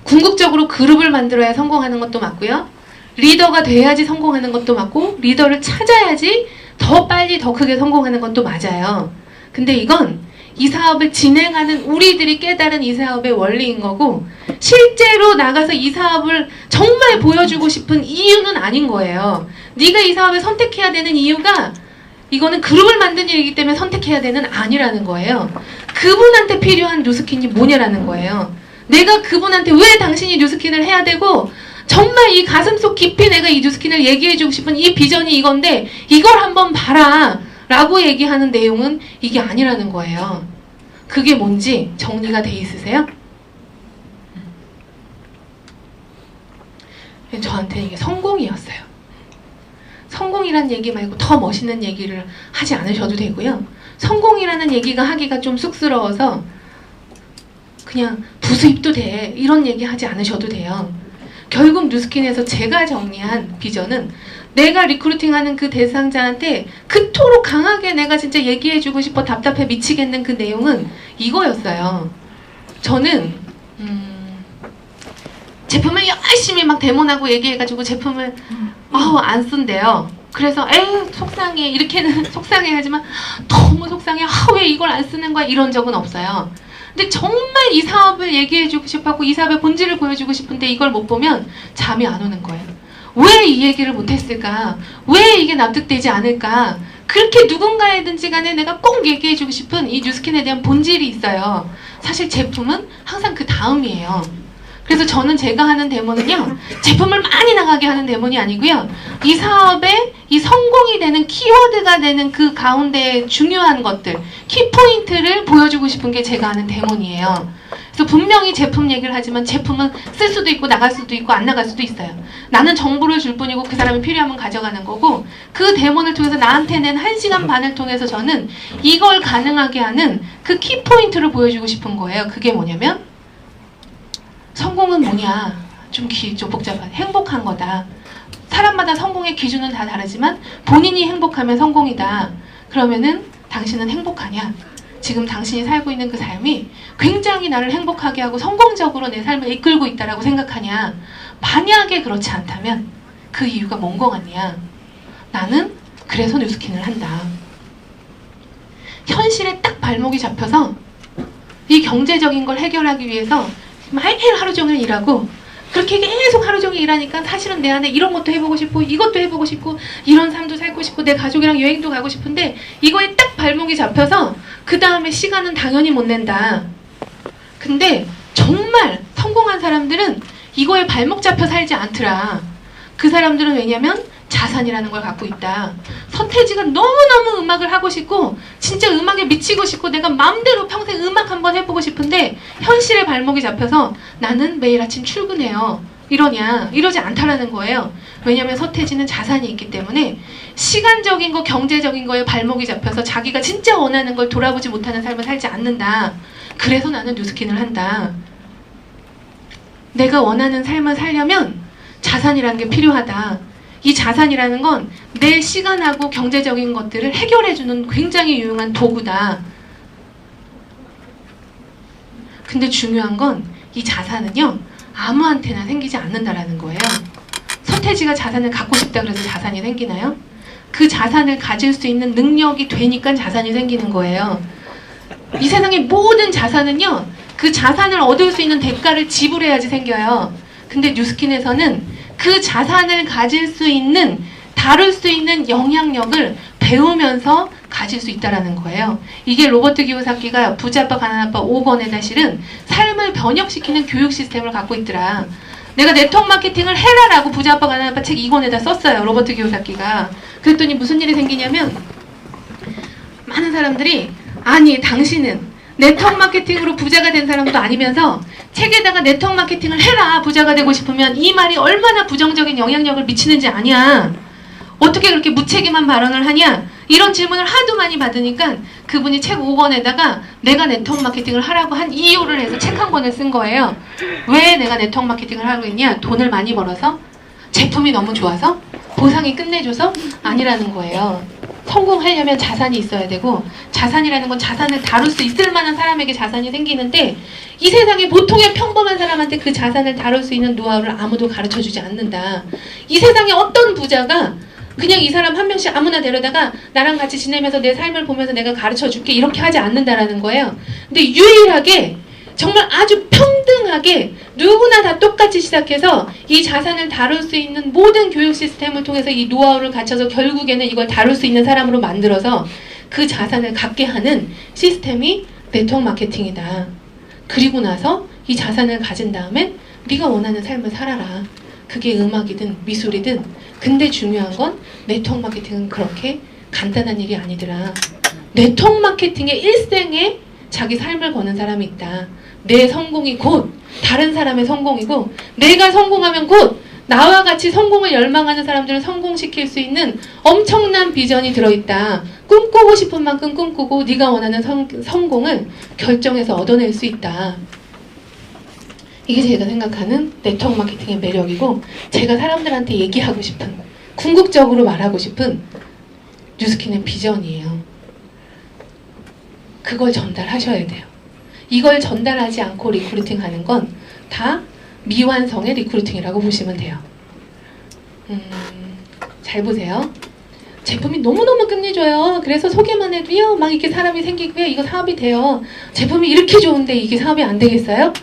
궁극적으로 그룹을 만들어야 성공하는 것도 맞고요. 리더가 돼야지 성공하는 것도 맞고, 리더를 찾아야지 더 빨리 더 크게 성공하는 것도 맞아요. 근데 이건 이 사업을 진행하는 우리들이 깨달은 이 사업의 원리인 거고, 실제로 나가서 이 사업을 정말 보여주고 싶은 이유는 아닌 거예요. 네가 이 사업을 선택해야 되는 이유가 이거는 그룹을 만든 일이기 때문에 선택해야 되는 아니라는 거예요. 그분한테 필요한 뉴스킨이 뭐냐라는 거예요. 내가 그분한테 왜 당신이 뉴스킨을 해야 되고, 정말 이 가슴속 깊이 내가 이 뉴스킨을 얘기해주고 싶은 이 비전이 이건데 이걸 한번 봐라 라고 얘기하는 내용은 이게 아니라는 거예요. 그게 뭔지 정리가 돼 있으세요? 저한테는 이게 성공이었어요. 성공이란 얘기 말고 더 멋있는 얘기를 하지 않으셔도 되고요. 성공이라는 얘기가 하기가 좀 쑥스러워서 그냥 부수입도 돼 이런 얘기 하지 않으셔도 돼요. 결국 뉴스킨에서 제가 정리한 비전은 내가 리크루팅하는 그 대상자한테 그토록 강하게 내가 진짜 얘기해주고 싶어 답답해 미치겠는 그 내용은 이거였어요. 저는 제품을 열심히 막 데모하고 얘기해가지고 제품을 안 쓴대요. 그래서 에이 속상해 이렇게는 속상해 하지만 너무 속상해, 왜 이걸 안 쓰는 거야, 이런 적은 없어요. 근데 정말 이 사업을 얘기해주고 싶었고 이 사업의 본질을 보여주고 싶은데 이걸 못 보면 잠이 안 오는 거예요. 왜 이 얘기를 못했을까? 왜 이게 납득되지 않을까? 그렇게 누군가에든지 간에 내가 꼭 얘기해주고 싶은 이 뉴스킨에 대한 본질이 있어요. 사실 제품은 항상 그 다음이에요. 그래서 저는 제가 하는 데모는요, 제품을 많이 나가게 하는 데모이 아니고요, 이 사업의 이 성공이 되는 키워드가 되는 그 가운데 중요한 것들, 키포인트를 보여주고 싶은 게 제가 하는 데모이에요. 그래서 분명히 제품 얘기를 하지만 제품은 쓸 수도 있고 나갈 수도 있고 안 나갈 수도 있어요. 나는 정보를 줄 뿐이고 그 사람이 필요하면 가져가는 거고, 그 데모를 통해서 나한테 낸 1시간 반을 통해서 저는 이걸 가능하게 하는 그 키포인트를 보여주고 싶은 거예요. 그게 뭐냐면, 성공은 뭐냐? 좀 복잡한, 행복한 거다. 사람마다 성공의 기준은 다 다르지만 본인이 행복하면 성공이다. 그러면은 당신은 행복하냐? 지금 당신이 살고 있는 그 삶이 굉장히 나를 행복하게 하고 성공적으로 내 삶을 이끌고 있다라고 생각하냐? 만약에 그렇지 않다면 그 이유가 뭔 거 같냐? 나는 그래서 뉴스킨을 한다. 현실에 딱 발목이 잡혀서 이 경제적인 걸 해결하기 위해서 매일 하루 종일 일하고, 그렇게 계속 하루 종일 일하니까 사실은 내 안에 이런 것도 해보고 싶고 이것도 해보고 싶고 이런 삶도 살고 싶고 내 가족이랑 여행도 가고 싶은데 이거에 딱 발목이 잡혀서 그 다음에 시간은 당연히 못 낸다. 근데 정말 성공한 사람들은 이거에 발목 잡혀 살지 않더라. 그 사람들은 왜냐면 자산이라는 걸 갖고 있다. 서태지가 너무너무 음악을 하고 싶고 진짜 음악에 미치고 싶고 내가 마음대로 평생 음악 한번 해보고 싶은데 현실에 발목이 잡혀서 나는 매일 아침 출근해요. 이러냐? 이러지 않다라는 거예요. 왜냐면 서태지는 자산이 있기 때문에 시간적인 거, 경제적인 거에 발목이 잡혀서 자기가 진짜 원하는 걸 돌아보지 못하는 삶을 살지 않는다. 그래서 나는 뉴스킨을 한다. 내가 원하는 삶을 살려면 자산이라는 게 필요하다. 이 자산이라는 건 내 시간하고 경제적인 것들을 해결해주는 굉장히 유용한 도구다. 근데 중요한 건 이 자산은요, 아무한테나 생기지 않는다라는 거예요. 서태지가 자산을 갖고 싶다 그래서 자산이 생기나요? 그 자산을 가질 수 있는 능력이 되니까 자산이 생기는 거예요. 이 세상의 모든 자산은요, 그 자산을 얻을 수 있는 대가를 지불해야지 생겨요. 근데 뉴스킨에서는 그 자산을 가질 수 있는, 다룰 수 있는 영향력을 배우면서 가질 수 있다라는 거예요. 이게 로버트 기요사키가 부자아빠 가난아빠 5권에다 실은 삶을 번역시키는 교육 시스템을 갖고 있더라. 내가 네트워크 마케팅을 해라라고 부자아빠 가난아빠 책 2권에다 썼어요. 로버트 기요사키가. 그랬더니 무슨 일이 생기냐면 많은 사람들이 아니 당신은 네트워크 마케팅으로 부자가 된 사람도 아니면서 책에다가 네트워크 마케팅을 해라 부자가 되고 싶으면 이 말이 얼마나 부정적인 영향력을 미치는지 아냐. 어떻게 그렇게 무책임한 발언을 하냐. 이런 질문을 하도 많이 받으니까 그분이 책 5권에다가 내가 네트워크 마케팅을 하라고 한 이유를 해서 책 한 권을 쓴 거예요. 왜 내가 네트워크 마케팅을 하고 있냐. 돈을 많이 벌어서? 제품이 너무 좋아서? 보상이 끝내줘서? 아니라는 거예요. 성공하려면 자산이 있어야 되고, 자산이라는 건 자산을 다룰 수 있을 만한 사람에게 자산이 생기는데, 이 세상에 보통의 평범한 사람한테 그 자산을 다룰 수 있는 노하우를 아무도 가르쳐주지 않는다. 이 세상에 어떤 부자가 그냥 이 사람 한 명씩 아무나 데려다가 나랑 같이 지내면서 내 삶을 보면서 내가 가르쳐줄게 이렇게 하지 않는다라는 거예요. 근데 유일하게 정말 아주 평등하게 누구나 다 똑같이 시작해서 이 자산을 다룰 수 있는 모든 교육 시스템을 통해서 이 노하우를 갖춰서 결국에는 이걸 다룰 수 있는 사람으로 만들어서 그 자산을 갖게 하는 시스템이 네트워크 마케팅이다. 그리고 나서 이 자산을 가진 다음엔 네가 원하는 삶을 살아라. 그게 음악이든 미술이든. 근데 중요한 건 네트워크 마케팅은 그렇게 간단한 일이 아니더라. 네트워크 마케팅의 일생에 자기 삶을 거는 사람이 있다. 내 성공이 곧 다른 사람의 성공이고, 내가 성공하면 곧 나와 같이 성공을 열망하는 사람들을 성공시킬 수 있는 엄청난 비전이 들어있다. 꿈꾸고 싶은 만큼 꿈꾸고 네가 원하는 성공을 결정해서 얻어낼 수 있다. 이게 제가 생각하는 네트워크 마케팅의 매력이고, 제가 사람들한테 얘기하고 싶은, 궁극적으로 말하고 싶은 뉴스킨의 비전이에요. 그걸 전달하셔야 돼요. 이걸 전달하지 않고 리크루팅 하는 건 다 미완성의 리크루팅이라고 보시면 돼요. 잘 보세요. 제품이 너무너무 끝내줘요. 그래서 소개만 해도요, 막 이렇게 사람이 생기고요, 이거 사업이 돼요. 제품이 이렇게 좋은데 이게 사업이 안 되겠어요?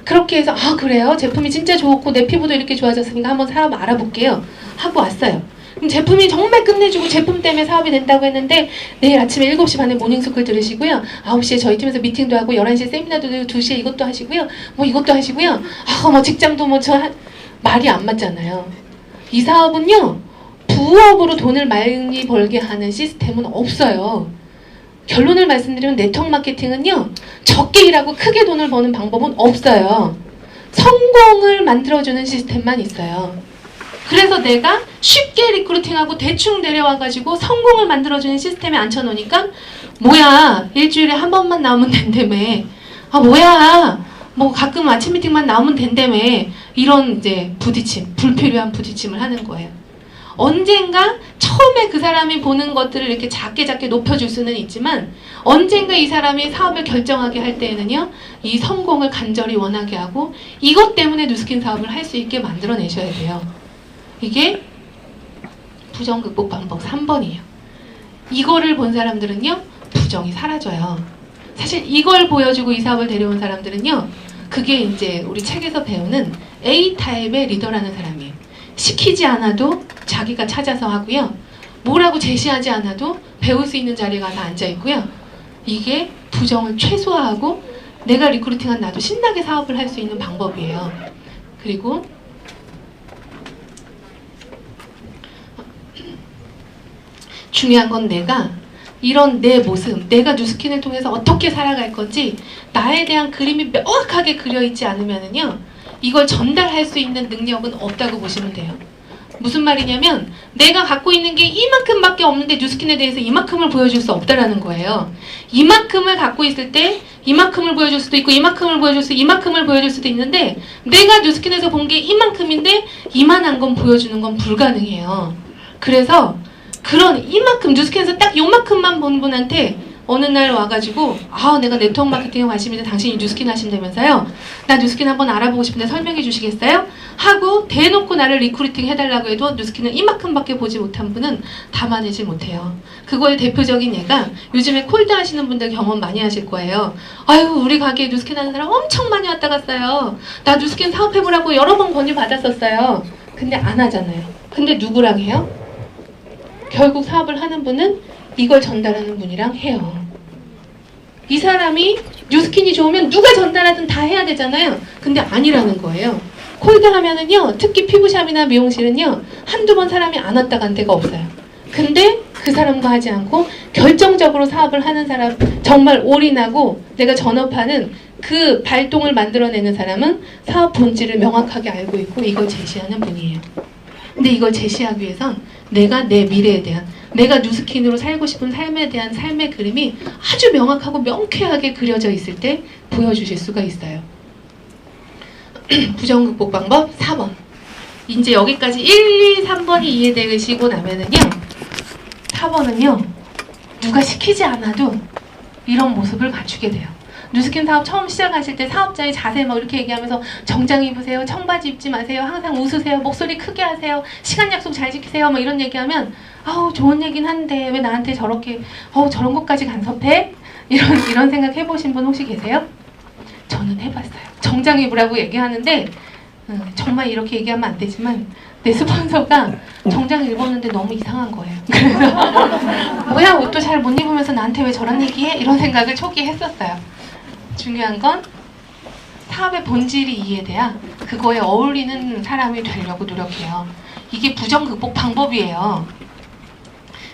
그렇게 해서 아 그래요? 제품이 진짜 좋고 내 피부도 이렇게 좋아졌으니까 한번 사업 알아볼게요 하고 왔어요. 그럼 제품이 정말 끝내주고 제품 때문에 사업이 된다고 했는데 내일 아침에 7시 반에 모닝스쿨 들으시고요, 9시에 저희 팀에서 미팅도 하고 11시에 세미나도 되고 2시에 이것도 하시고요, 뭐 이것도 하시고요, 뭐 직장도 뭐 말이 안 맞잖아요. 이 사업은요, 부업으로 돈을 많이 벌게 하는 시스템은 없어요. 결론을 말씀드리면 네트워크 마케팅은요, 적게 일하고 크게 돈을 버는 방법은 없어요. 성공을 만들어주는 시스템만 있어요. 그래서 내가 쉽게 리크루팅하고 대충 데려와가지고 성공을 만들어주는 시스템에 앉혀놓으니까 뭐야 일주일에 한 번만 나오면 된다며, 아 뭐야 뭐 가끔 아침 미팅만 나오면 된다며, 이런 이제 부딪힘, 불필요한 부딪힘을 하는 거예요. 언젠가 처음에 그 사람이 보는 것들을 이렇게 작게 높여줄 수는 있지만 언젠가 이 사람이 사업을 결정하게 할 때에는요, 이 성공을 간절히 원하게 하고 이것 때문에 뉴스킨 사업을 할 수 있게 만들어내셔야 돼요. 이게 부정 극복 방법 3번이에요. 이거를 본 사람들은요, 부정이 사라져요. 사실 이걸 보여주고 이 사업을 데려온 사람들은요, 그게 이제 우리 책에서 배우는 A타입의 리더라는 사람이에요. 시키지 않아도 자기가 찾아서 하고요, 뭐라고 제시하지 않아도 배울 수 있는 자리에 가서 앉아있고요. 이게 부정을 최소화하고 내가 리크루팅한 나도 신나게 사업을 할 수 있는 방법이에요. 그리고 중요한 건 내가 이런 내 모습, 내가 뉴스킨을 통해서 어떻게 살아갈 건지 나에 대한 그림이 명확하게 그려있지 않으면은요, 이걸 전달할 수 있는 능력은 없다고 보시면 돼요. 무슨 말이냐면 내가 갖고 있는 게 이만큼밖에 없는데 뉴스킨에 대해서 이만큼을 보여줄 수 없다라는 거예요. 이만큼을 갖고 있을 때 이만큼을 보여줄 수도 있고 이만큼을 보여줄 수, 이만큼을 보여줄 수도 있는데 내가 뉴스킨에서 본 게 이만큼인데 이만한 건 보여주는 건 불가능해요. 그래서 그런 이만큼 뉴스킨에서 딱 요만큼만 본 분한테 어느 날 와가지고 아 내가 네트워크 마케팅에 관심이 있는데 당신이 뉴스킨 하신다면서요? 나 뉴스킨 한번 알아보고 싶은데 설명해 주시겠어요? 하고 대놓고 나를 리크루팅 해달라고 해도 뉴스킨을 이만큼밖에 보지 못한 분은 담아내지 못해요. 그거의 대표적인 예가 요즘에 콜드 하시는 분들 경험 많이 하실 거예요. 아유 우리 가게에 뉴스킨 하는 사람 엄청 많이 왔다 갔어요. 나 뉴스킨 사업해보라고 여러 번 권유 받았었어요. 근데 안 하잖아요. 근데 누구랑 해요? 결국 사업을 하는 분은 이걸 전달하는 분이랑 해요. 이 사람이 뉴스킨이 좋으면 누가 전달하든 다 해야 되잖아요. 근데 아니라는 거예요. 콜드 하면은요, 특히 피부샵이나 미용실은요, 한두 번 사람이 안 왔다 간 데가 없어요. 근데 그 사람과 하지 않고 결정적으로 사업을 하는 사람, 정말 올인하고 내가 전업하는 그 발동을 만들어내는 사람은 사업 본질을 명확하게 알고 있고 이걸 제시하는 분이에요. 근데 이걸 제시하기 위해선 내가 내 미래에 대한, 내가 뉴스킨으로 살고 싶은 삶에 대한 삶의 그림이 아주 명확하고 명쾌하게 그려져 있을 때 보여주실 수가 있어요. 부정 극복 방법 4번. 이제 여기까지 1, 2, 3번이 이해되시고 나면은요, 4번은요, 누가 시키지 않아도 이런 모습을 갖추게 돼요. 뉴스킨 사업 처음 시작하실 때 사업자의 자세 뭐 이렇게 얘기하면서 정장 입으세요, 청바지 입지 마세요, 항상 웃으세요, 목소리 크게 하세요, 시간 약속 잘 지키세요, 뭐 이런 얘기하면 아우 좋은 얘긴 한데 왜 나한테 저렇게 저런 것까지 간섭해? 이런 생각 해보신 분 혹시 계세요? 저는 해봤어요. 정장 입으라고 얘기하는데 정말 이렇게 얘기하면 안 되지만 내 스폰서가 정장을 입었는데 너무 이상한 거예요. 그래서 뭐야, 옷도 잘 못 입으면서 나한테 왜 저런 얘기해? 이런 생각을 초기에 했었어요. 중요한 건 사업의 본질이 이해돼야 그거에 어울리는 사람이 되려고 노력해요. 이게 부정 극복 방법이에요.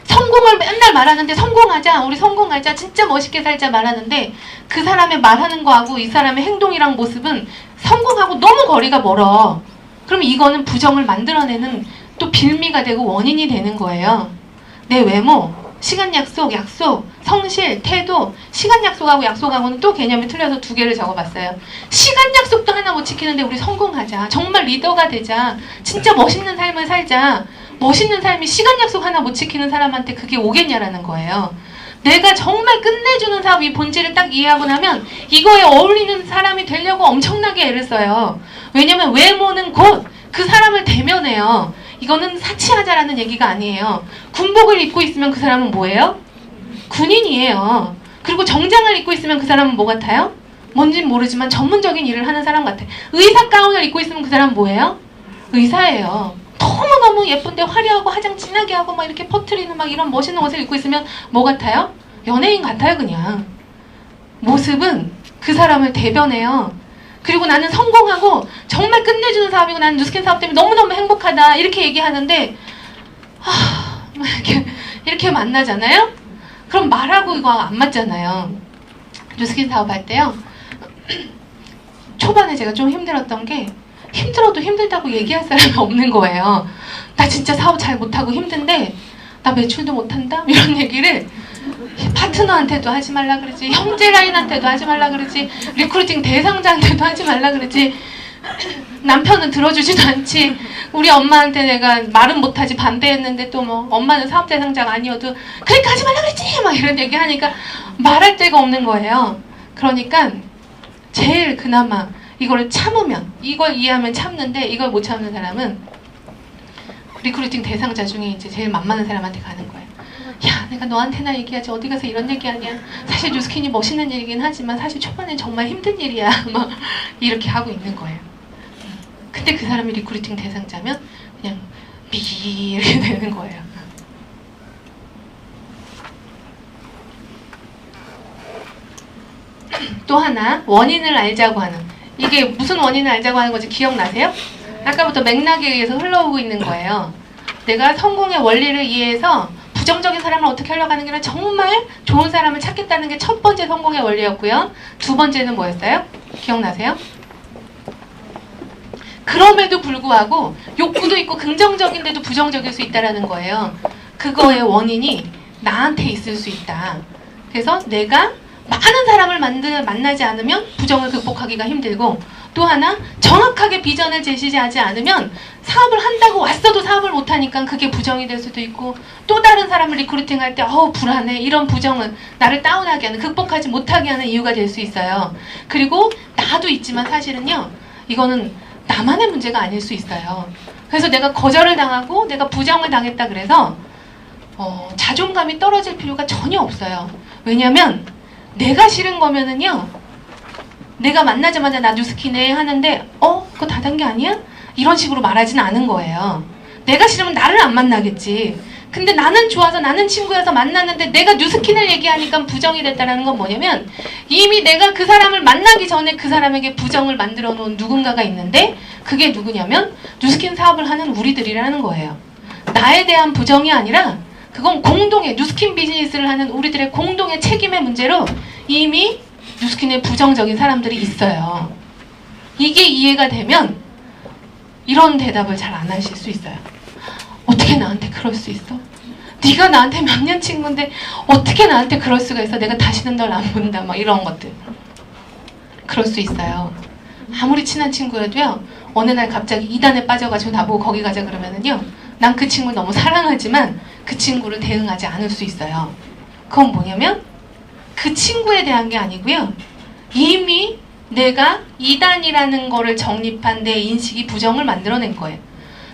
성공을 맨날 말하는데 성공하자, 우리 성공하자, 진짜 멋있게 살자 말하는데 그 사람의 말하는 거하고 이 사람의 행동이랑 모습은 성공하고 너무 거리가 멀어. 그럼 이거는 부정을 만들어내는 또 빌미가 되고 원인이 되는 거예요. 내 외모, 시간 약속, 성실, 태도, 시간 약속하고 약속하고는 또 개념이 틀려서 두 개를 적어봤어요. 시간 약속도 하나 못 지키는데 우리 성공하자. 정말 리더가 되자. 진짜 멋있는 삶을 살자. 멋있는 삶이 시간 약속 하나 못 지키는 사람한테 그게 오겠냐라는 거예요. 내가 정말 끝내주는 사업, 이 본질을 딱 이해하고 나면 이거에 어울리는 사람이 되려고 엄청나게 애를 써요. 왜냐면 외모는 곧 그 사람을 대면해요. 이거는 사치하자라는 얘기가 아니에요. 군복을 입고 있으면 그 사람은 뭐예요? 군인이에요. 그리고 정장을 입고 있으면 그 사람은 뭐 같아요? 뭔진 모르지만 전문적인 일을 하는 사람 같아요. 의사 가운을 입고 있으면 그 사람은 뭐예요? 의사예요. 너무너무 예쁜데 화려하고 화장 진하게 하고 막 이렇게 퍼트리는 막 이런 멋있는 옷을 입고 있으면 뭐 같아요? 연예인 같아요, 그냥. 모습은 그 사람을 대변해요. 그리고 나는 성공하고 정말 끝내주는 사업이고 나는 뉴스킨 사업 때문에 너무너무 행복하다 이렇게 얘기하는데 이렇게 만나잖아요? 그럼 말하고 이거 안 맞잖아요. 뉴스킨 사업 할 때요, 초반에 제가 좀 힘들었던 게 힘들어도 힘들다고 얘기할 사람이 없는 거예요. 나 진짜 사업 잘 못하고 힘든데 나 매출도 못한다? 이런 얘기를 파트너한테도 하지 말라 그러지, 형제 라인한테도 하지 말라 그러지, 리크루팅 대상자한테도 하지 말라 그러지, 남편은 들어주지도 않지, 우리 엄마한테 내가 말은 못하지 반대했는데 또 뭐 엄마는 사업 대상자가 아니어도 그러니까 하지 말라 그랬지 막 이런 얘기 하니까 말할 데가 없는 거예요. 그러니까 제일 그나마 이걸 참으면, 이걸 이해하면 참는데 이걸 못 참는 사람은 리크루팅 대상자 중에 이제 제일 만만한 사람한테 가는 거예요. 야, 내가 너한테나 얘기하지 어디 가서 이런 얘기하냐. 사실 뉴스킨이 멋있는 일이긴 하지만 사실 초반엔 정말 힘든 일이야. 막 이렇게 하고 있는 거예요. 근데 그 사람이 리크루팅 대상자면 그냥 미 이렇게 되는 거예요. 또 하나, 원인을 알자고 하는. 이게 무슨 원인을 알자고 하는 건지 기억나세요? 아까부터 맥락에 의해서 흘러오고 있는 거예요. 내가 성공의 원리를 이해해서 부정적인 사람을 어떻게 하려고 하는 게 아니라 정말 좋은 사람을 찾겠다는 게 첫 번째 성공의 원리였고요. 두 번째는 뭐였어요? 기억나세요? 그럼에도 불구하고 욕구도 있고 긍정적인데도 부정적일 수 있다는 거예요. 그거의 원인이 나한테 있을 수 있다. 그래서 내가 많은 사람을 만나지 않으면 부정을 극복하기가 힘들고, 또 하나 정확하게 비전을 제시하지 않으면 사업을 한다고 왔어도 사업을 못하니까 그게 부정이 될 수도 있고, 또 다른 사람을 리크루팅할 때 불안해, 이런 부정은 나를 다운하게 하는, 극복하지 못하게 하는 이유가 될 수 있어요. 그리고 나도 있지만 사실은요, 이거는 나만의 문제가 아닐 수 있어요. 그래서 내가 거절을 당하고 내가 부정을 당했다 그래서 자존감이 떨어질 필요가 전혀 없어요. 왜냐면 내가 싫은 거면은요, 내가 만나자마자 나 뉴스킨에 하는데 그거 다단계 아니야? 이런 식으로 말하지는 않은 거예요. 내가 싫으면 나를 안 만나겠지. 근데 나는 좋아서 나는 친구여서 만났는데 내가 뉴스킨을 얘기하니까 부정이 됐다는 건 뭐냐면, 이미 내가 그 사람을 만나기 전에 그 사람에게 부정을 만들어 놓은 누군가가 있는데, 그게 누구냐면 뉴스킨 사업을 하는 우리들이라는 거예요. 나에 대한 부정이 아니라 그건 공동의 뉴스킨 비즈니스를 하는 우리들의 공동의 책임의 문제로 이미 뉴스킨에 부정적인 사람들이 있어요. 이게 이해가 되면 이런 대답을 잘 안 하실 수 있어요. 어떻게 나한테 그럴 수 있어? 네가 나한테 몇 년 친구인데 어떻게 나한테 그럴 수가 있어? 내가 다시는 널 안 본다. 막 이런 것들. 그럴 수 있어요. 아무리 친한 친구여도요. 어느 날 갑자기 이단에 빠져가지고 나보고 거기 가자 그러면은요. 난 그 친구를 너무 사랑하지만 그 친구를 대응하지 않을 수 있어요. 그건 뭐냐면 그 친구에 대한 게 아니고요. 이미 내가 이단이라는 거를 정립한 내 인식이 부정을 만들어낸 거예요.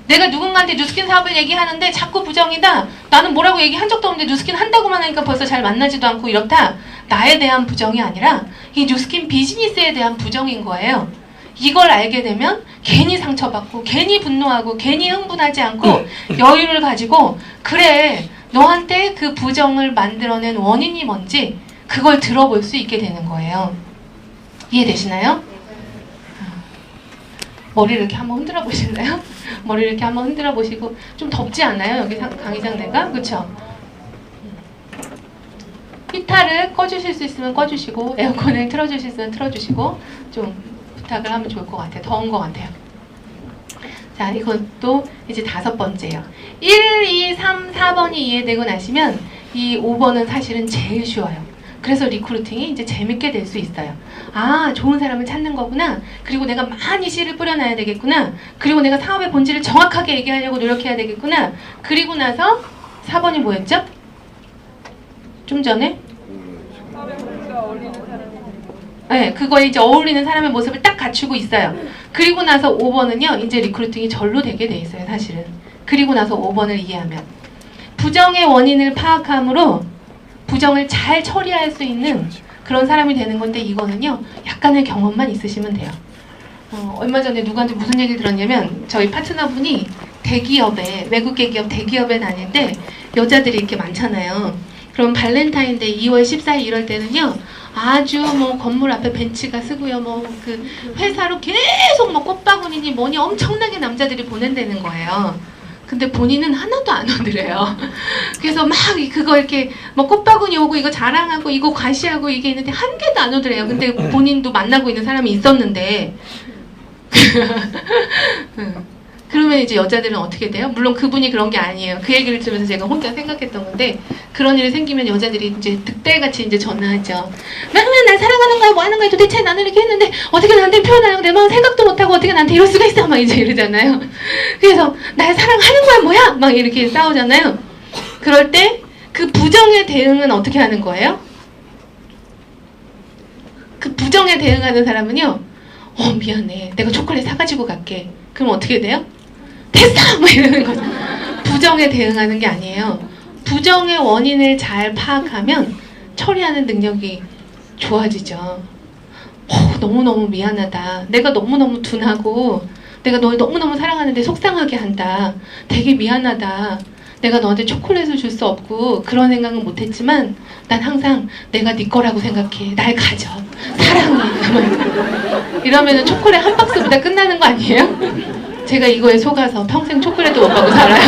내가 누군가한테 뉴스킨 사업을 얘기하는데 자꾸 부정이다. 나는 뭐라고 얘기한 적도 없는데 뉴스킨 한다고만 하니까 벌써 잘 만나지도 않고 이렇다. 나에 대한 부정이 아니라 이 뉴스킨 비즈니스에 대한 부정인 거예요. 이걸 알게 되면 괜히 상처받고 괜히 분노하고 괜히 흥분하지 않고 여유를 가지고 그래 너한테 그 부정을 만들어낸 원인이 뭔지 그걸 들어볼 수 있게 되는 거예요. 이해되시나요? 머리를 이렇게 한번 흔들어 보실래요? 머리를 이렇게 한번 흔들어 보시고 좀 덥지 않아요? 여기 강의장대가? 그쵸? 히터를 꺼주실 수 있으면 꺼주시고 에어컨을 틀어주실 수 있으면 틀어주시고 좀 부탁을 하면 좋을 것 같아요. 더운 것 같아요. 자, 이것도 이제 5번째예요. 1, 2, 3, 4번이 이해되고 나시면 이 5번은 사실은 제일 쉬워요. 그래서 리크루팅이 이제 재밌게 될 수 있어요. 아, 좋은 사람을 찾는 거구나. 그리고 내가 많이 씨를 뿌려놔야 되겠구나. 그리고 내가 사업의 본질을 정확하게 얘기하려고 노력해야 되겠구나. 그리고 나서 4번이 뭐였죠? 좀 전에? 네, 그거에 이제 어울리는 사람의 모습을 딱 갖추고 있어요. 그리고 나서 5번은요, 이제 리크루팅이 절로 되게 돼 있어요, 사실은. 그리고 나서 5번을 이해하면. 부정의 원인을 파악함으로 부정을 잘 처리할 수 있는 그런 사람이 되는 건데 이거는요 약간의 경험만 있으시면 돼요. 얼마 전에 누구한테 무슨 얘기를 들었냐면 저희 파트너분이 대기업에 외국계 기업 대기업에 다닐 때 여자들이 이렇게 많잖아요. 그럼 발렌타인데이 2월 14일 이럴 때는요 아주 뭐 건물 앞에 벤치가 쓰고요 뭐 그 회사로 계속 뭐 꽃바구니니 뭐니 엄청나게 남자들이 보낸다는 거예요. 근데 본인은 하나도 안 오더래요. 그래서 막 그거 이렇게 뭐 꽃바구니 오고 이거 자랑하고 이거 과시하고 이게 있는데 한 개도 안 오더래요. 근데 본인도 만나고 있는 사람이 있었는데 그러면 이제 여자들은 어떻게 돼요? 물론 그분이 그런 게 아니에요. 그 얘기를 들으면서 제가 혼자 생각했던 건데 그런 일이 생기면 여자들이 이제 득달같이 이제 전화하죠. 맨날 날 사랑하는 거야 뭐 하는 거야 도대체 나는 이렇게 했는데 어떻게 나한테 표현하려고 내 마음 생각도 못하고 어떻게 나한테 이럴 수가 있어 막 이제 이러잖아요. 그래서 날 사랑하는 거야 뭐야 막 이렇게 싸우잖아요. 그럴 때 그 부정의 대응은 어떻게 하는 거예요? 그 부정에 대응하는 사람은요 미안해 내가 초콜릿 사가지고 갈게. 그럼 어떻게 돼요? 됐어! 뭐 이러는 거죠. 부정에 대응하는 게 아니에요. 부정의 원인을 잘 파악하면 처리하는 능력이 좋아지죠. 너무너무 미안하다. 내가 너무너무 둔하고 내가 널 너무너무 사랑하는데 속상하게 한다. 되게 미안하다. 내가 너한테 초콜릿을 줄 수 없고 그런 생각은 못했지만 난 항상 내가 네 거라고 생각해. 날 가져. 사랑해. 이러면은 초콜릿 한 박스보다 끝나는 거 아니에요? 제가 이거에 속아서 평생 초콜릿도 못 받고 살아요.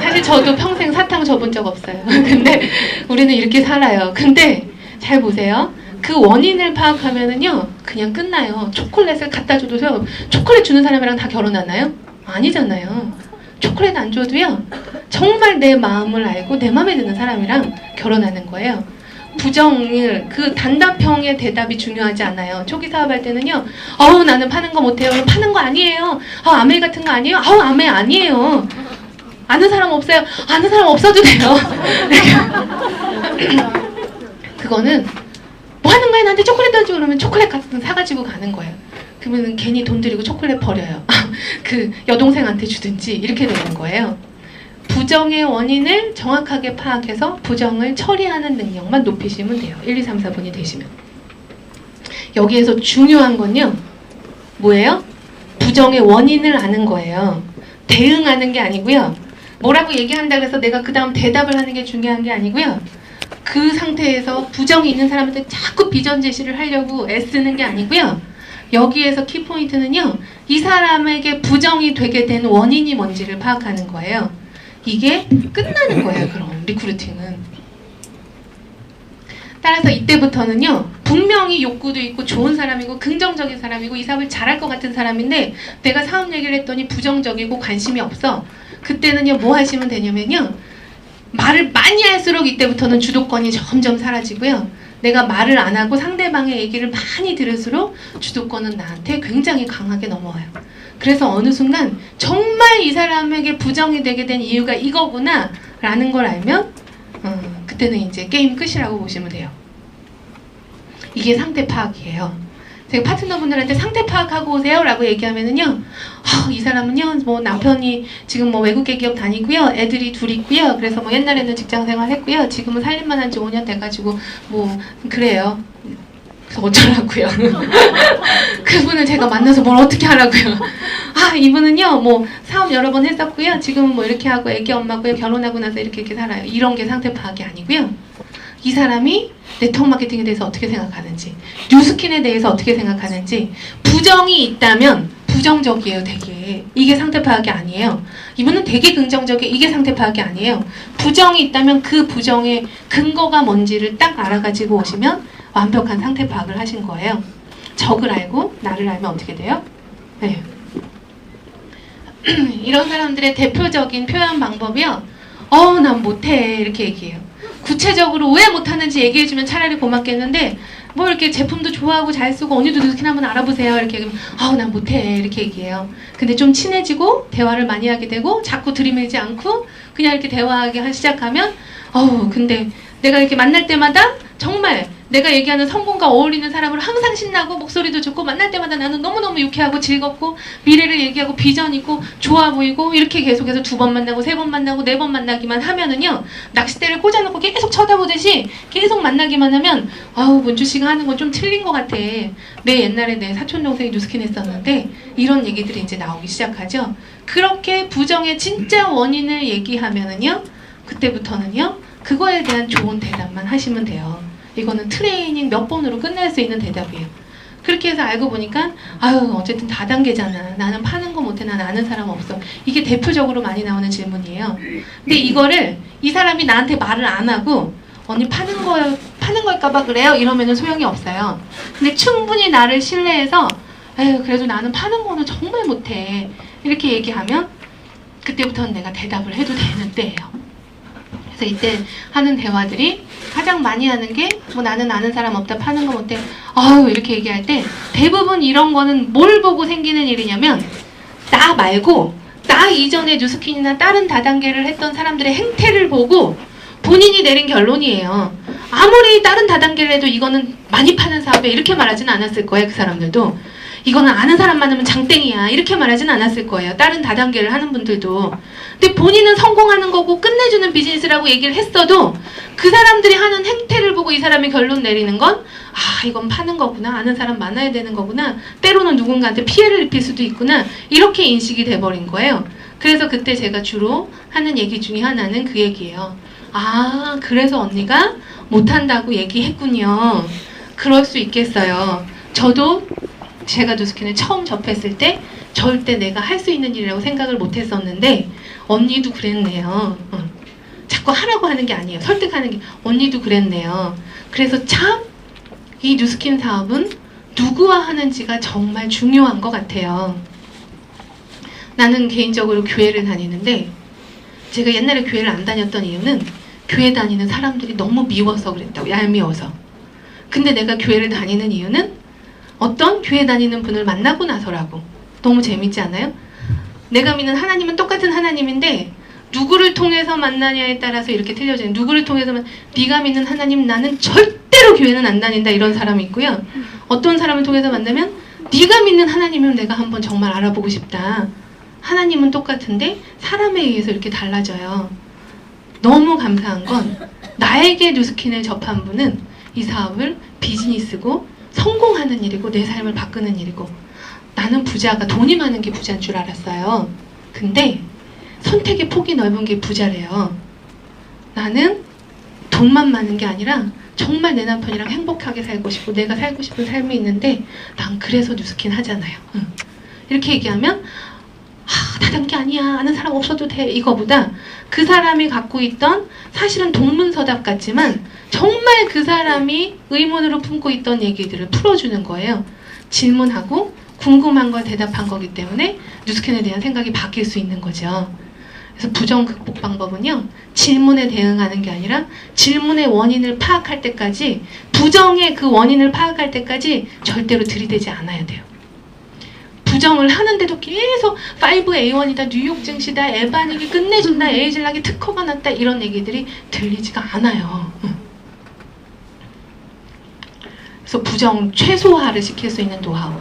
사실 저도 평생 사탕 줘본 적 없어요. 근데 우리는 이렇게 살아요. 근데 잘 보세요. 그 원인을 파악하면은요 그냥 끝나요. 초콜릿을 갖다 줘도요 초콜릿 주는 사람이랑 다 결혼하나요? 아니잖아요. 초콜릿 안 줘도요 정말 내 마음을 알고 내 마음에 드는 사람이랑 결혼하는 거예요. 부정을 그 단답형의 대답이 중요하지 않아요. 초기 사업할 때는요 나는 파는 거 못해요. 파는 거 아니에요. 아메 같은 거 아니에요. 아메 아니에요. 아는 사람 없어요. 아는 사람 없어도 돼요. 그거는 뭐 하는 거야 나한테 초콜릿 던지고 그러면 초콜릿 같은 거 사가지고 가는 거예요. 그러면 괜히 돈 들이고 초콜릿 버려요. 그 여동생한테 주든지 이렇게 되는 거예요. 부정의 원인을 정확하게 파악해서 부정을 처리하는 능력만 높이시면 돼요. 1, 2, 3, 4번이 되시면. 여기에서 중요한 건요. 뭐예요? 부정의 원인을 아는 거예요. 대응하는 게 아니고요. 뭐라고 얘기한다 그래서 내가 그 다음 대답을 하는 게 중요한 게 아니고요. 그 상태에서 부정이 있는 사람한테 자꾸 비전 제시를 하려고 애쓰는 게 아니고요. 여기에서 키포인트는요. 이 사람에게 부정이 되게 된 원인이 뭔지를 파악하는 거예요. 이게 끝나는 거예요. 그럼 리크루팅은. 따라서 이때부터는요, 분명히 욕구도 있고 좋은 사람이고 긍정적인 사람이고 이 사업을 잘할 것 같은 사람인데 내가 사업 얘기를 했더니 부정적이고 관심이 없어. 그때는요, 뭐 하시면 되냐면요, 말을 많이 할수록 이때부터는 주도권이 점점 사라지고요, 내가 말을 안 하고 상대방의 얘기를 많이 들을수록 주도권은 나한테 굉장히 강하게 넘어와요. 그래서 어느 순간 정말 이 사람에게 부정이 되게 된 이유가 이거구나 라는 걸 알면 그때는 이제 게임 끝이라고 보시면 돼요. 이게 상태 파악이에요. 제가 파트너분들한테 상태 파악하고 오세요 라고 얘기하면은요, 이 사람은요, 뭐 남편이 지금 뭐 외국계 기업 다니고요, 애들이 둘 있고요, 그래서 뭐 옛날에는 직장 생활 했고요, 지금은 살림만 한 지 5년 돼가지고 뭐 그래요. 그래서 어쩌라고요. 그분을 제가 만나서 뭘 어떻게 하라고요. 이분은요, 뭐 사업 여러 번 했었고요, 지금은 뭐 이렇게 하고 애기 엄마고요, 결혼하고 나서 이렇게 살아요. 이런 게 상태 파악이 아니고요, 이 사람이 네트워크 마케팅에 대해서 어떻게 생각하는지, 뉴스킨에 대해서 어떻게 생각하는지. 부정이 있다면 부정적이에요, 되게. 이게 상태 파악이 아니에요. 이분은 되게 긍정적이에요. 이게 상태 파악이 아니에요. 부정이 있다면 그 부정의 근거가 뭔지를 딱 알아가지고 오시면 완벽한 상태 파악을 하신 거예요. 적을 알고 나를 알면 어떻게 돼요? 네. 이런 사람들의 대표적인 표현 방법이요, 난 못해 이렇게 얘기해요. 구체적으로 왜 못하는지 얘기해주면 차라리 고맙겠는데, 뭐 이렇게 제품도 좋아하고 잘 쓰고 언니도 뉴스킨 한번 알아보세요 이렇게 얘기하면 난 못해 이렇게 얘기해요. 근데 좀 친해지고 대화를 많이 하게 되고 자꾸 들이밀지 않고 그냥 이렇게 대화하기 시작하면 근데 내가 이렇게 만날 때마다 정말 내가 얘기하는 성공과 어울리는 사람을 항상 신나고 목소리도 좋고 만날 때마다 나는 너무너무 유쾌하고 즐겁고 미래를 얘기하고 비전 있고 좋아 보이고 이렇게 계속해서 2번 만나고 3번 만나고 4번 만나기만 하면은요, 낚싯대를 꽂아놓고 계속 쳐다보듯이 계속 만나기만 하면 문주 씨가 하는 건 좀 틀린 것 같아. 옛날에 내 사촌 동생이 뉴스킨 했었는데 이런 얘기들이 이제 나오기 시작하죠. 그렇게 부정의 진짜 원인을 얘기하면은요, 그때부터는요, 그거에 대한 좋은 대답만 하시면 돼요. 이거는 트레이닝 몇 번으로 끝날 수 있는 대답이에요. 그렇게 해서 알고 보니까 어쨌든 다단계잖아. 나는 파는 거 못해. 난 아는 사람 없어. 이게 대표적으로 많이 나오는 질문이에요. 근데 이거를 이 사람이 나한테 말을 안 하고 언니 파는 걸까봐 그래요? 이러면은 소용이 없어요. 근데 충분히 나를 신뢰해서 그래도 나는 파는 거는 정말 못해 이렇게 얘기하면 그때부터는 내가 대답을 해도 되는 때예요. 그래서 이때 하는 대화들이 가장 많이 하는 게 나는 아는 사람 없다, 파는 거 못해, 이렇게 얘기할 때 대부분 이런 거는 뭘 보고 생기는 일이냐면, 나 말고 나 이전에 뉴스킨이나 다른 다단계를 했던 사람들의 행태를 보고 본인이 내린 결론이에요. 아무리 다른 다단계를 해도 이거는 많이 파는 사업에 이렇게 말하진 않았을 거예요. 그 사람들도 이거는 아는 사람 많으면 장땡이야 이렇게 말하진 않았을 거예요. 다른 다단계를 하는 분들도. 근데 본인은 성공하는 거고 끝내주는 비즈니스라고 얘기를 했어도 그 사람들이 하는 행태를 보고 이 사람이 결론 내리는 건 이건 파는 거구나, 아는 사람 많아야 되는 거구나, 때로는 누군가한테 피해를 입힐 수도 있구나, 이렇게 인식이 돼버린 거예요. 그래서 그때 제가 주로 하는 얘기 중에 하나는 그 얘기예요. 그래서 언니가 못한다고 얘기했군요. 그럴 수 있겠어요. 저도 제가 뉴스킨을 처음 접했을 때 절대 내가 할 수 있는 일이라고 생각을 못 했었는데 언니도 그랬네요. 자꾸 하라고 하는 게 아니에요. 설득하는 게. 언니도 그랬네요. 그래서 참 이 뉴스킨 사업은 누구와 하는지가 정말 중요한 것 같아요. 나는 개인적으로 교회를 다니는데 제가 옛날에 교회를 안 다녔던 이유는 교회 다니는 사람들이 너무 미워서 그랬다고, 얄미워서. 근데 내가 교회를 다니는 이유는 어떤 교회 다니는 분을 만나고 나서라고. 너무 재밌지 않아요? 내가 믿는 하나님은 똑같은 하나님인데 누구를 통해서 만나냐에 따라서 이렇게 틀려져요. 누구를 통해서 네가 믿는 하나님, 나는 절대로 교회는 안 다닌다, 이런 사람이 있고요. 어떤 사람을 통해서 만나면 네가 믿는 하나님은 내가 한번 정말 알아보고 싶다. 하나님은 똑같은데 사람에 의해서 이렇게 달라져요. 너무 감사한 건 나에게 뉴스킨을 접한 분은 이 사업을 비즈니스고 성공하는 일이고 내 삶을 바꾸는 일이고, 나는 부자가 돈이 많은 게 부자인 줄 알았어요. 근데 선택의 폭이 넓은 게 부자래요. 나는 돈만 많은 게 아니라 정말 내 남편이랑 행복하게 살고 싶고 내가 살고 싶은 삶이 있는데 난 그래서 뉴스킨 하잖아요. 이렇게 얘기하면 다단계 아니야. 아는 사람 없어도 돼. 이거보다 그 사람이 갖고 있던 사실은 동문서답 같지만 정말 그 사람이 의문으로 품고 있던 얘기들을 풀어주는 거예요. 질문하고 궁금한 걸 대답한 거기 때문에 뉴스캔에 대한 생각이 바뀔 수 있는 거죠. 그래서 부정 극복 방법은요, 질문에 대응하는 게 아니라 질문의 원인을 파악할 때까지, 부정의 그 원인을 파악할 때까지 절대로 들이대지 않아야 돼요. 부정을 하는데도 계속 5A1이다, 뉴욕 증시다, 에바닉이 끝내준다, 에이즐락이 특허가 났다, 이런 얘기들이 들리지가 않아요. 그래서 부정 최소화를 시킬 수 있는 노하우.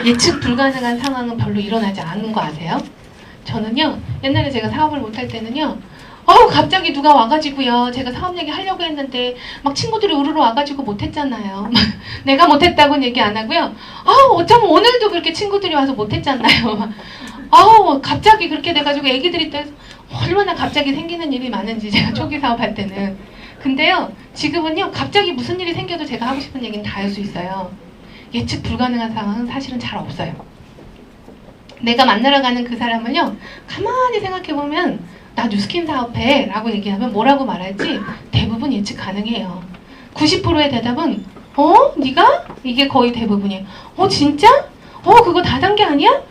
예측 불가능한 상황은 별로 일어나지 않는 거 아세요? 저는요, 옛날에 제가 사업을 못할 때는요, 갑자기 누가 와가지고요, 제가 사업 얘기 하려고 했는데 막 친구들이 우르르 와가지고 못했잖아요. 내가 못했다고는 얘기 안 하고요, 어쩌면 오늘도 그렇게 친구들이 와서 못했잖아요. 갑자기 그렇게 돼가지고 애기들이 또 얼마나 갑자기 생기는 일이 많은지, 제가 초기 사업할 때는. 근데요, 지금은요, 갑자기 무슨 일이 생겨도 제가 하고 싶은 얘기는 다 할 수 있어요. 예측 불가능한 상황은 사실은 잘 없어요. 내가 만나러 가는 그 사람을요, 가만히 생각해보면 나 뉴스킨 사업해 라고 얘기하면 뭐라고 말할지 대부분 예측 가능해요. 90%의 대답은 네가? 이게 거의 대부분이에요. 진짜? 그거 다단계 아니야?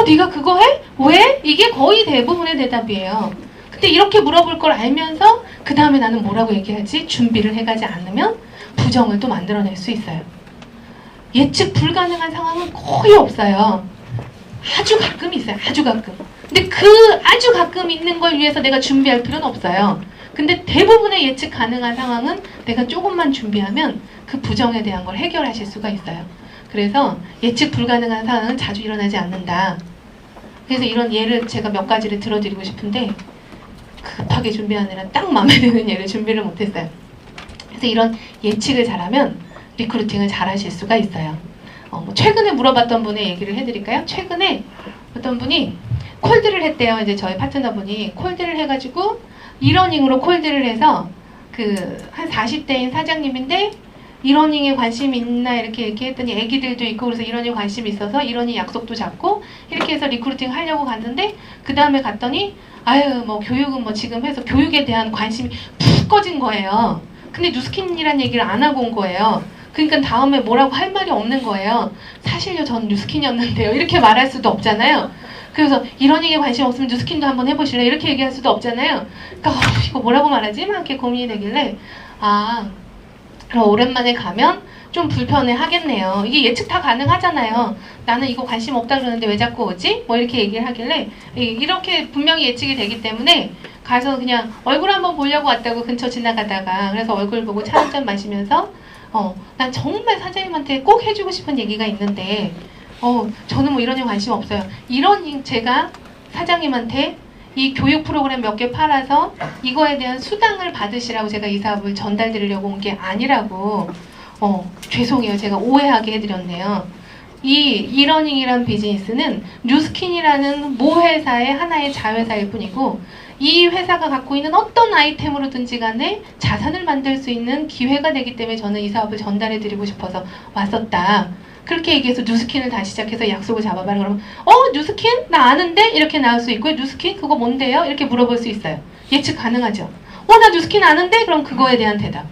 네가 그거 해? 왜? 이게 거의 대부분의 대답이에요. 근데 이렇게 물어볼 걸 알면서 그 다음에 나는 뭐라고 얘기하지? 준비를 해가지 않으면 부정을 또 만들어낼 수 있어요. 예측 불가능한 상황은 거의 없어요. 아주 가끔 있어요. 아주 가끔. 근데 그 아주 가끔 있는 걸 위해서 내가 준비할 필요는 없어요. 근데 대부분의 예측 가능한 상황은 내가 조금만 준비하면 그 부정에 대한 걸 해결하실 수가 있어요. 그래서 예측 불가능한 상황은 자주 일어나지 않는다. 그래서 이런 예를 제가 몇 가지를 들어드리고 싶은데 급하게 준비하느라 딱 마음에 드는 예를 준비를 못했어요. 그래서 이런 예측을 잘하면 리크루팅을 잘하실 수가 있어요. 최근에 물어봤던 분의 얘기를 해드릴까요? 최근에 어떤 분이 콜드를 했대요. 이제 저희 파트너분이 콜드를 해가지고 이러닝으로 콜드를 해서 한 40대인 사장님인데 이러닝에 관심이 있나 이렇게 얘기했더니 애기들도 있고 그래서 이러닝에 관심이 있어서 이러닝 약속도 잡고 이렇게 해서 리크루팅 하려고 갔는데 그 다음에 갔더니 교육은 뭐 지금 해서 교육에 대한 관심이 푹 꺼진 거예요. 근데 뉴스킨이란 얘기를 안 하고 온 거예요. 그러니까 다음에 뭐라고 할 말이 없는 거예요. 사실요, 전 뉴스킨이었는데요. 이렇게 말할 수도 없잖아요. 그래서 이런 얘기에 관심 없으면 뉴스킨도 한번 해보실래? 이렇게 얘기할 수도 없잖아요. 그러니까 이거 뭐라고 말하지? 막 이렇게 고민이 되길래 그럼 오랜만에 가면 좀 불편해 하겠네요. 이게 예측 다 가능하잖아요. 나는 이거 관심 없다 그러는데 왜 자꾸 오지? 뭐 이렇게 얘기를 하길래 이렇게 분명히 예측이 되기 때문에 가서 그냥 얼굴 한번 보려고 왔다고 근처 지나가다가 그래서 얼굴 보고 차 한잔 마시면서 난 정말 사장님한테 꼭 해주고 싶은 얘기가 있는데 저는 뭐 이런 일 관심 없어요. 이런 제가 사장님한테 이 교육 프로그램 몇 개 팔아서 이거에 대한 수당을 받으시라고 제가 이 사업을 전달드리려고 온 게 아니라고 죄송해요. 제가 오해하게 해드렸네요. 이 이러닝이란 비즈니스는 뉴스킨이라는 모 회사의 하나의 자회사일 뿐이고 이 회사가 갖고 있는 어떤 아이템으로든지 간에 자산을 만들 수 있는 기회가 되기 때문에 저는 이 사업을 전달해드리고 싶어서 왔었다. 그렇게 얘기해서 뉴스킨을 다시 시작해서 약속을 잡아봐라 그러면 뉴스킨? 나 아는데? 이렇게 나올 수 있고요. 뉴스킨? 그거 뭔데요? 이렇게 물어볼 수 있어요. 예측 가능하죠. 나 뉴스킨 아는데? 그럼 그거에 대한 대답.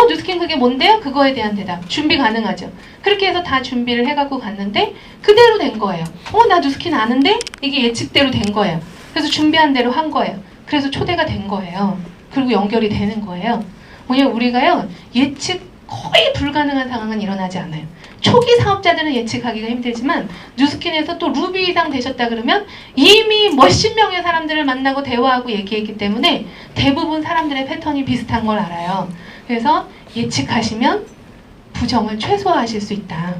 뉴스킨 그게 뭔데요? 그거에 대한 대답. 준비 가능하죠. 그렇게 해서 다 준비를 해갖고 갔는데 그대로 된 거예요. 나 뉴스킨 아는데? 이게 예측대로 된 거예요. 그래서 준비한 대로 한 거예요. 그래서 초대가 된 거예요. 그리고 연결이 되는 거예요. 왜냐면 우리가요, 예측 거의 불가능한 상황은 일어나지 않아요. 초기 사업자들은 예측하기가 힘들지만 뉴스킨에서 또 루비 이상 되셨다 그러면 이미 몇십 명의 사람들을 만나고 대화하고 얘기했기 때문에 대부분 사람들의 패턴이 비슷한 걸 알아요. 그래서 예측하시면 부정을 최소화하실 수 있다.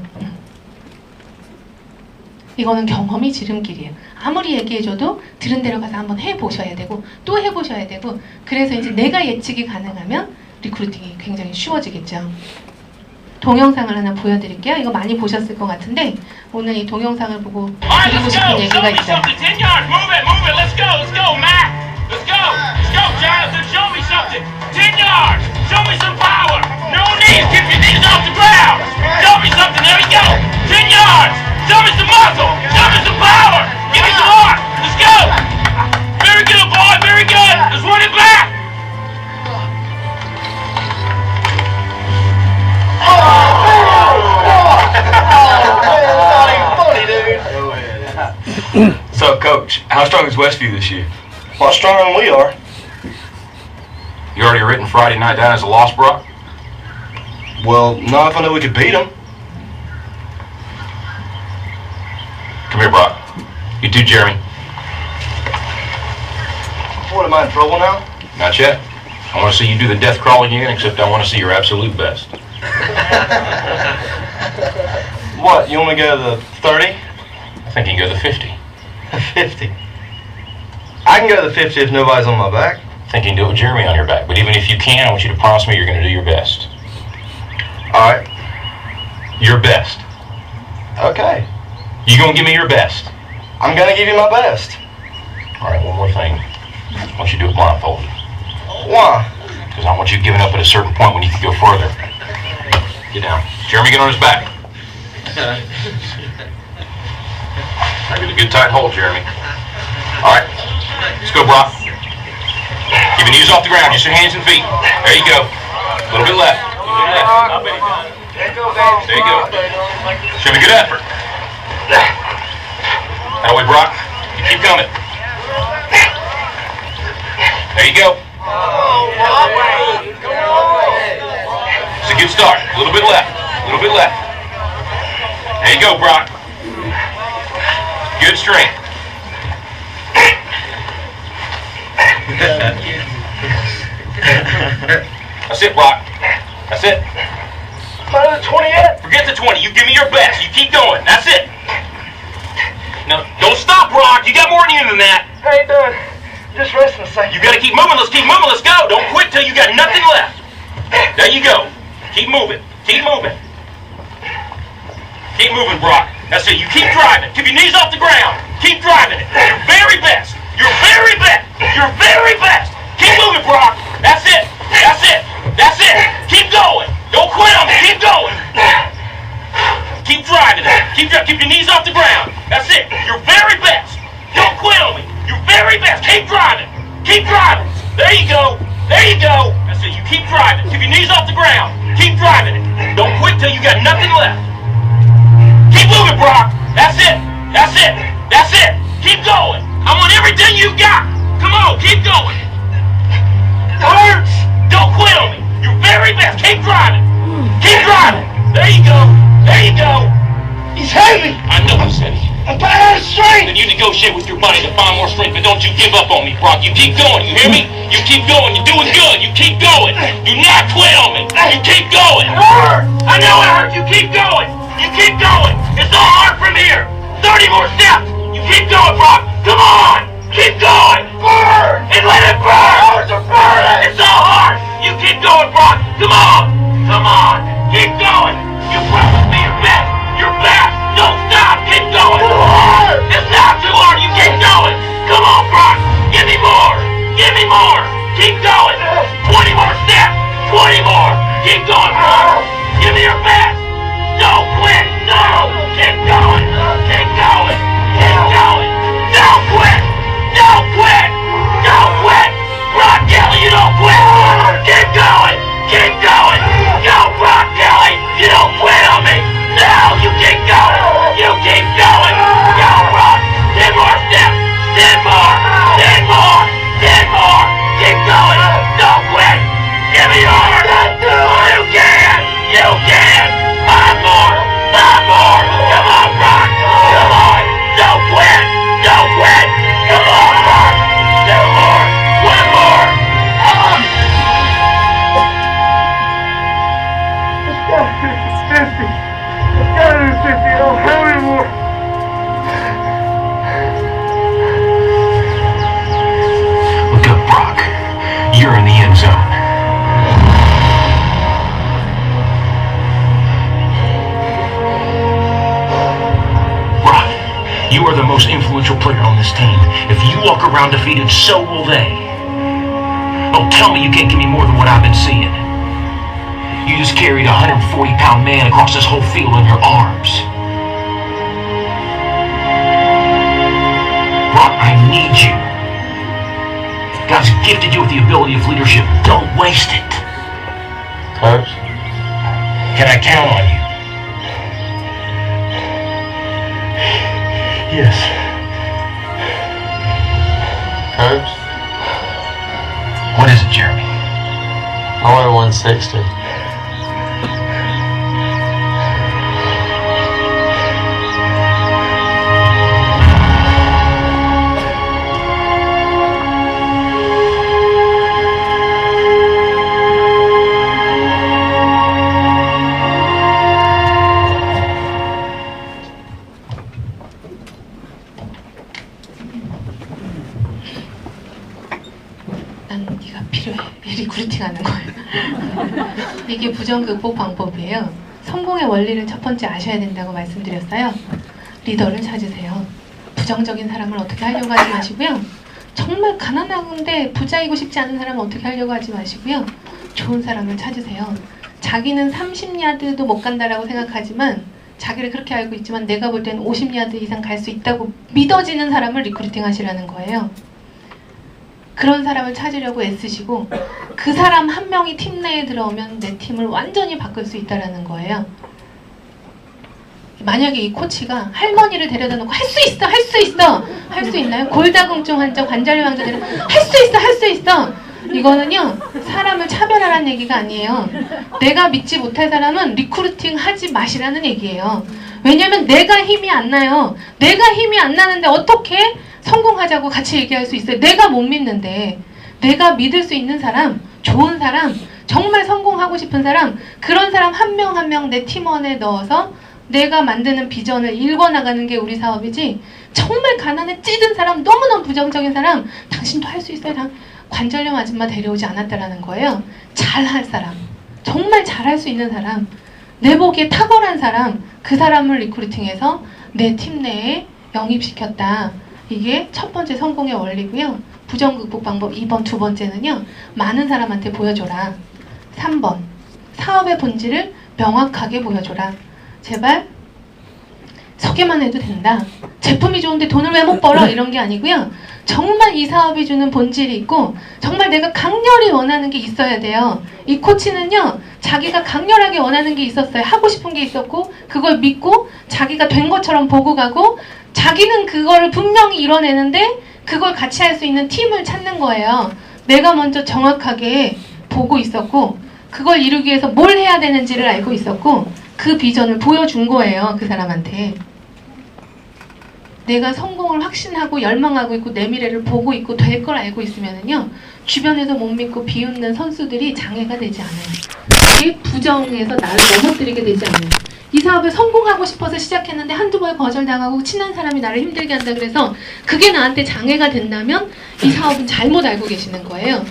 이거는 경험이 지름길이에요. 아무리 얘기해줘도 들은 대로 가서 한번 해보셔야 되고 또 해보셔야 되고 그래서 이제 내가 예측이 가능하면 리크루팅이 굉장히 쉬워지겠죠. 동영상을 하나 보여드릴게요. 이거 많이 보셨을 것 같은데 오늘 이 동영상을 보고 드리고 싶은 얘기가 있어요. Show me some power! strong is Westview this year? A lot stronger than we are. You already written Friday night down as a loss, Brock? Well, not if I know we could beat them. Come here, Brock. You too, Jeremy. What, am I in trouble now? Not yet. I want to see you do the death crawling again, except I want to see your absolute best. What, you want me to go to the 30? I think you can go to the 50. 50. I can go to the 50 if nobody's on my back. I think you can do it with Jeremy on your back. But even if you can, I want you to promise me you're going to do your best. All right. Your best. Okay. You going to give me your best? I'm going to give you my best. All right, one more thing. I want you to do it blindfolded. Why? Because I want you giving up at a certain point when you can go further. Get down. Jeremy, get on his back. Now get a good tight hold, Jeremy. All right. Let's go, Brock. Keep your knees off the ground, just your hands and feet. There you go. A little bit left. There you go. Show me good effort. That way, Brock. You keep coming. There you go. It's a good start. A little bit left. A little bit left. There you go, Brock. Good strength. That's it, Brock. That's it. Not at the 20 yet? Forget the 20. You give me your best. You keep going. That's it. No, don't stop, Brock. You got more in you than that. I ain't done. Just resting a second. You got to keep moving. Let's keep moving. Let's go. Don't quit till you got nothing left. There you go. Keep moving. Keep moving. Keep moving, Brock. That's it. You keep driving. Keep your knees off the ground. Keep driving it. Your very best. Your very best. Your very best. Keep moving, Brock. That's it. That's it. That's it. Keep going. Don't quit on me. Keep going. Keep driving it. Keep your knees off the ground. That's it. Your very best. Don't quit on me. Your very best. Keep driving. Keep driving. There you go. There you go. That's it. You keep driving. Keep your knees off the ground. Keep driving it. Don't quit till you got nothing left. Keep moving, Brock. That's it. That's it. That's it. Keep going. I want everything you got. Come on. Keep going. It hurts. Don't quit on me. Your very best. Keep driving. Keep driving. There you go. There you go. He's heavy. I know he's heavy. I'm bad strength. Then you negotiate with your body to find more strength, but don't you give up on me, Brock. You keep going, you hear me? You keep going, you're doing good, you keep going. Do not quit on me. You keep going. It hurts. I know it hurts. You keep going. You keep going. It's all hard from here. 30 more steps. You keep going, Brock. Come on. Keep going. Burn. And let it burn. It's all hard. You keep going, Brock. Come on. Come on. Keep going. You promised me your best. Your best. Don't stop. Keep going. It's not too hard. You keep going. Come on, Brock. Give me more. Give me more. Keep going. 20 more steps. 20 more. Keep going, Brock. Give me your best. Don't quit. No. Keep going. Keep going. Keep going. Don't quit. Don't quit. Don't quit. Brock Kelly, you don't quit. Keep going. Keep going. Go, Brock Kelly. You don't quit on me. No, you keep going. You keep going. Go, Brock. 10 more steps. 10 more. 10 more. 10 more. Keep going. Don't quit. Give me yours. You can. You can. 5 more. 5 more. Come on, Brock. Come on. Don't quit. Don't quit. Come on, Brock. 2 more. 1 more. It's 50. It's gotta be 50. I don't have any more. Look up, Brock. You're in the end zone. Brock, you are the most influential player on this team. If you walk around defeated, so will they. Don't tell me you can't give me more than what I've been seeing. You just carried a 140-pound man across this whole field in your arms. Brock, I need you. God's gifted you with the ability of leadership. Don't waste it. Coach, can I count on you? Yes. Coach, What is it, Jeremy? I want a 160. 난 네가 필요해. 리크루팅 하는 거예요. 이게 부정 극복 방법이에요. 성공의 원리를 첫 번째 아셔야 된다고 말씀드렸어요. 리더를 찾으세요. 부정적인 사람을 어떻게 하려고 하지 마시고요. 정말 가난한데 부자이고 싶지 않은 사람은 어떻게 하려고 하지 마시고요. 좋은 사람을 찾으세요. 자기는 30야드도 못 간다라고 생각하지만 자기를 그렇게 알고 있지만 내가 볼 때는 50야드 이상 갈 수 있다고 믿어지는 사람을 리크루팅 하시라는 거예요. 그런 사람을 찾으려고 애쓰시고 그 사람 한 명이 팀 내에 들어오면 내 팀을 완전히 바꿀 수 있다는 거예요. 만약에 이 코치가 할머니를 데려다 놓고 할 수 있어! 할 수 있어! 할 수 있나요? 골다공증 환자, 관절염 환자들은 할 수 있어! 할 수 있어! 이거는요 사람을 차별하라는 얘기가 아니에요. 내가 믿지 못할 사람은 리크루팅 하지 마시라는 얘기예요. 왜냐면 내가 힘이 안 나요. 내가 힘이 안 나는데 어떻게 성공하자고 같이 얘기할 수 있어요? 내가 못 믿는데. 내가 믿을 수 있는 사람, 좋은 사람, 정말 성공하고 싶은 사람, 그런 사람 한 명 한 명 내 팀원에 넣어서 내가 만드는 비전을 읽어나가는 게 우리 사업이지. 정말 가난에 찌든 사람, 너무너무 부정적인 사람, 당신도 할 수 있어요. 관절염 아줌마 데려오지 않았다라는 거예요. 잘할 사람, 정말 잘할 수 있는 사람, 내 보기에 탁월한 사람, 그 사람을 리크루팅해서 내 팀 내에 영입시켰다. 이게 첫 번째 성공의 원리고요. 부정 극복 방법 2번, 두 번째는요. 많은 사람한테 보여줘라. 3번, 사업의 본질을 명확하게 보여줘라. 제발 소개만 해도 된다. 제품이 좋은데 돈을 왜 못 벌어? 이런 게 아니고요. 정말 이 사업이 주는 본질이 있고 정말 내가 강렬히 원하는 게 있어야 돼요. 이 코치는요. 자기가 강렬하게 원하는 게 있었어요. 하고 싶은 게 있었고 그걸 믿고 자기가 된 것처럼 보고 가고 자기는 그거를 분명히 이뤄내는데 그걸 같이 할 수 있는 팀을 찾는 거예요. 내가 먼저 정확하게 보고 있었고 그걸 이루기 위해서 뭘 해야 되는지를 알고 있었고 그 비전을 보여준 거예요. 그 사람한테. 내가 성공을 확신하고 열망하고 있고 내 미래를 보고 있고 될 걸 알고 있으면은요. 주변에서 못 믿고 비웃는 선수들이 장애가 되지 않아요. 이게 부정에서 나를 넘어뜨리게 되지 않아요. 이 사업을 성공하고 싶어서 시작했는데 한두 번 거절당하고 친한 사람이 나를 힘들게 한다 그래서 그게 나한테 장애가 된다면 이 사업은 잘못 알고 계시는 거예요.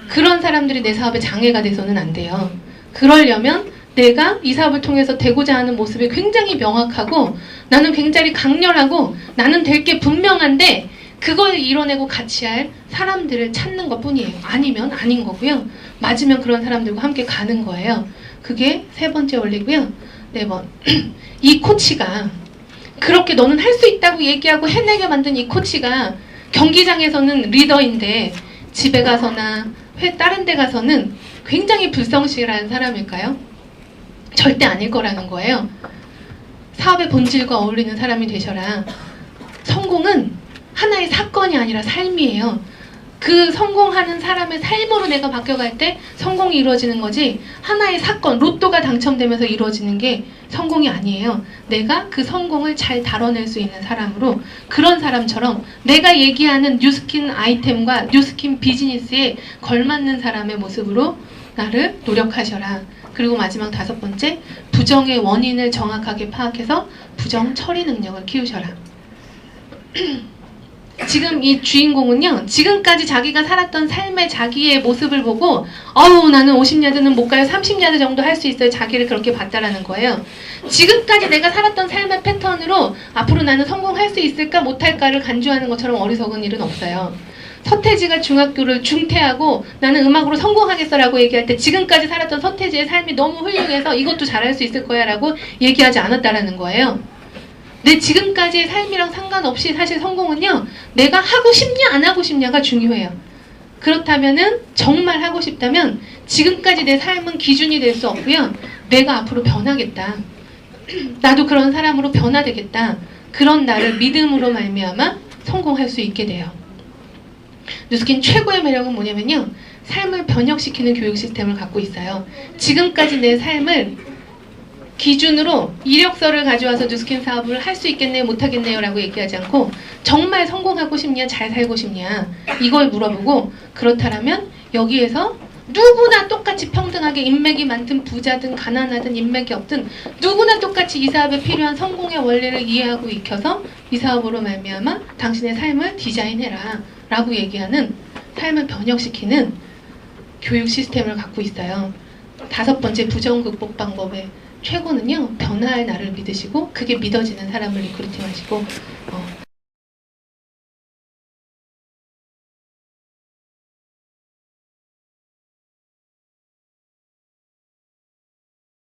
그런 사람들이 내 사업에 장애가 돼서는 안 돼요. 그러려면 내가 이 사업을 통해서 되고자 하는 모습이 굉장히 명확하고 나는 굉장히 강렬하고 나는 될 게 분명한데 그걸 이뤄내고 같이 할 사람들을 찾는 것 뿐이에요. 아니면 아닌 거고요. 맞으면 그런 사람들과 함께 가는 거예요. 그게 세 번째 원리고요. 4번. 이 코치가 그렇게 너는 할 수 있다고 얘기하고 해내게 만든 이 코치가 경기장에서는 리더인데 집에 가서나 다른 데 가서는 굉장히 불성실한 사람일까요? 절대 아닐 거라는 거예요. 사업의 본질과 어울리는 사람이 되셔라. 성공은 하나의 사건이 아니라 삶이에요. 그 성공하는 사람의 삶으로 내가 바뀌어갈 때 성공이 이루어지는 거지 하나의 사건, 로또가 당첨되면서 이루어지는 게 성공이 아니에요. 내가 그 성공을 잘 다뤄낼 수 있는 사람으로 그런 사람처럼 내가 얘기하는 뉴스킨 아이템과 뉴스킨 비즈니스에 걸맞는 사람의 모습으로 나를 노력하셔라. 그리고 마지막 5번째, 부정의 원인을 정확하게 파악해서 부정 처리 능력을 키우셔라. 지금 이 주인공은요, 지금까지 자기가 살았던 삶의 자기의 모습을 보고 어우 나는 50야드는 못 가요, 30야드 정도 할 수 있어요. 자기를 그렇게 봤다라는 거예요. 지금까지 내가 살았던 삶의 패턴으로 앞으로 나는 성공할 수 있을까 못할까를 간주하는 것처럼 어리석은 일은 없어요. 서태지가 중학교를 중퇴하고 나는 음악으로 성공하겠어라고 얘기할 때 지금까지 살았던 서태지의 삶이 너무 훌륭해서 이것도 잘할 수 있을 거야 라고 얘기하지 않았다라는 거예요. 내 지금까지의 삶이랑 상관없이 사실 성공은요, 내가 하고 싶냐 안 하고 싶냐가 중요해요. 그렇다면은 정말 하고 싶다면 지금까지 내 삶은 기준이 될 수 없고요. 내가 앞으로 변하겠다. 나도 그런 사람으로 변화되겠다. 그런 나를 믿음으로 말미암아 성공할 수 있게 돼요. 뉴스킨 최고의 매력은 뭐냐면요. 삶을 변혁시키는 교육 시스템을 갖고 있어요. 지금까지 내 삶을 기준으로 이력서를 가져와서 뉴스킨 사업을 할 수 있겠네요, 못하겠네요 라고 얘기하지 않고 정말 성공하고 싶냐, 잘 살고 싶냐 이걸 물어보고 그렇다면 여기에서 누구나 똑같이 평등하게 인맥이 많든 부자든 가난하든 인맥이 없든 누구나 똑같이 이 사업에 필요한 성공의 원리를 이해하고 익혀서 이 사업으로 말미암아 당신의 삶을 디자인해라 라고 얘기하는 삶을 변혁시키는 교육 시스템을 갖고 있어요. 5번째 부정 극복 방법의 최고는요, 변화할 나를 믿으시고 그게 믿어지는 사람을 리크루팅하시고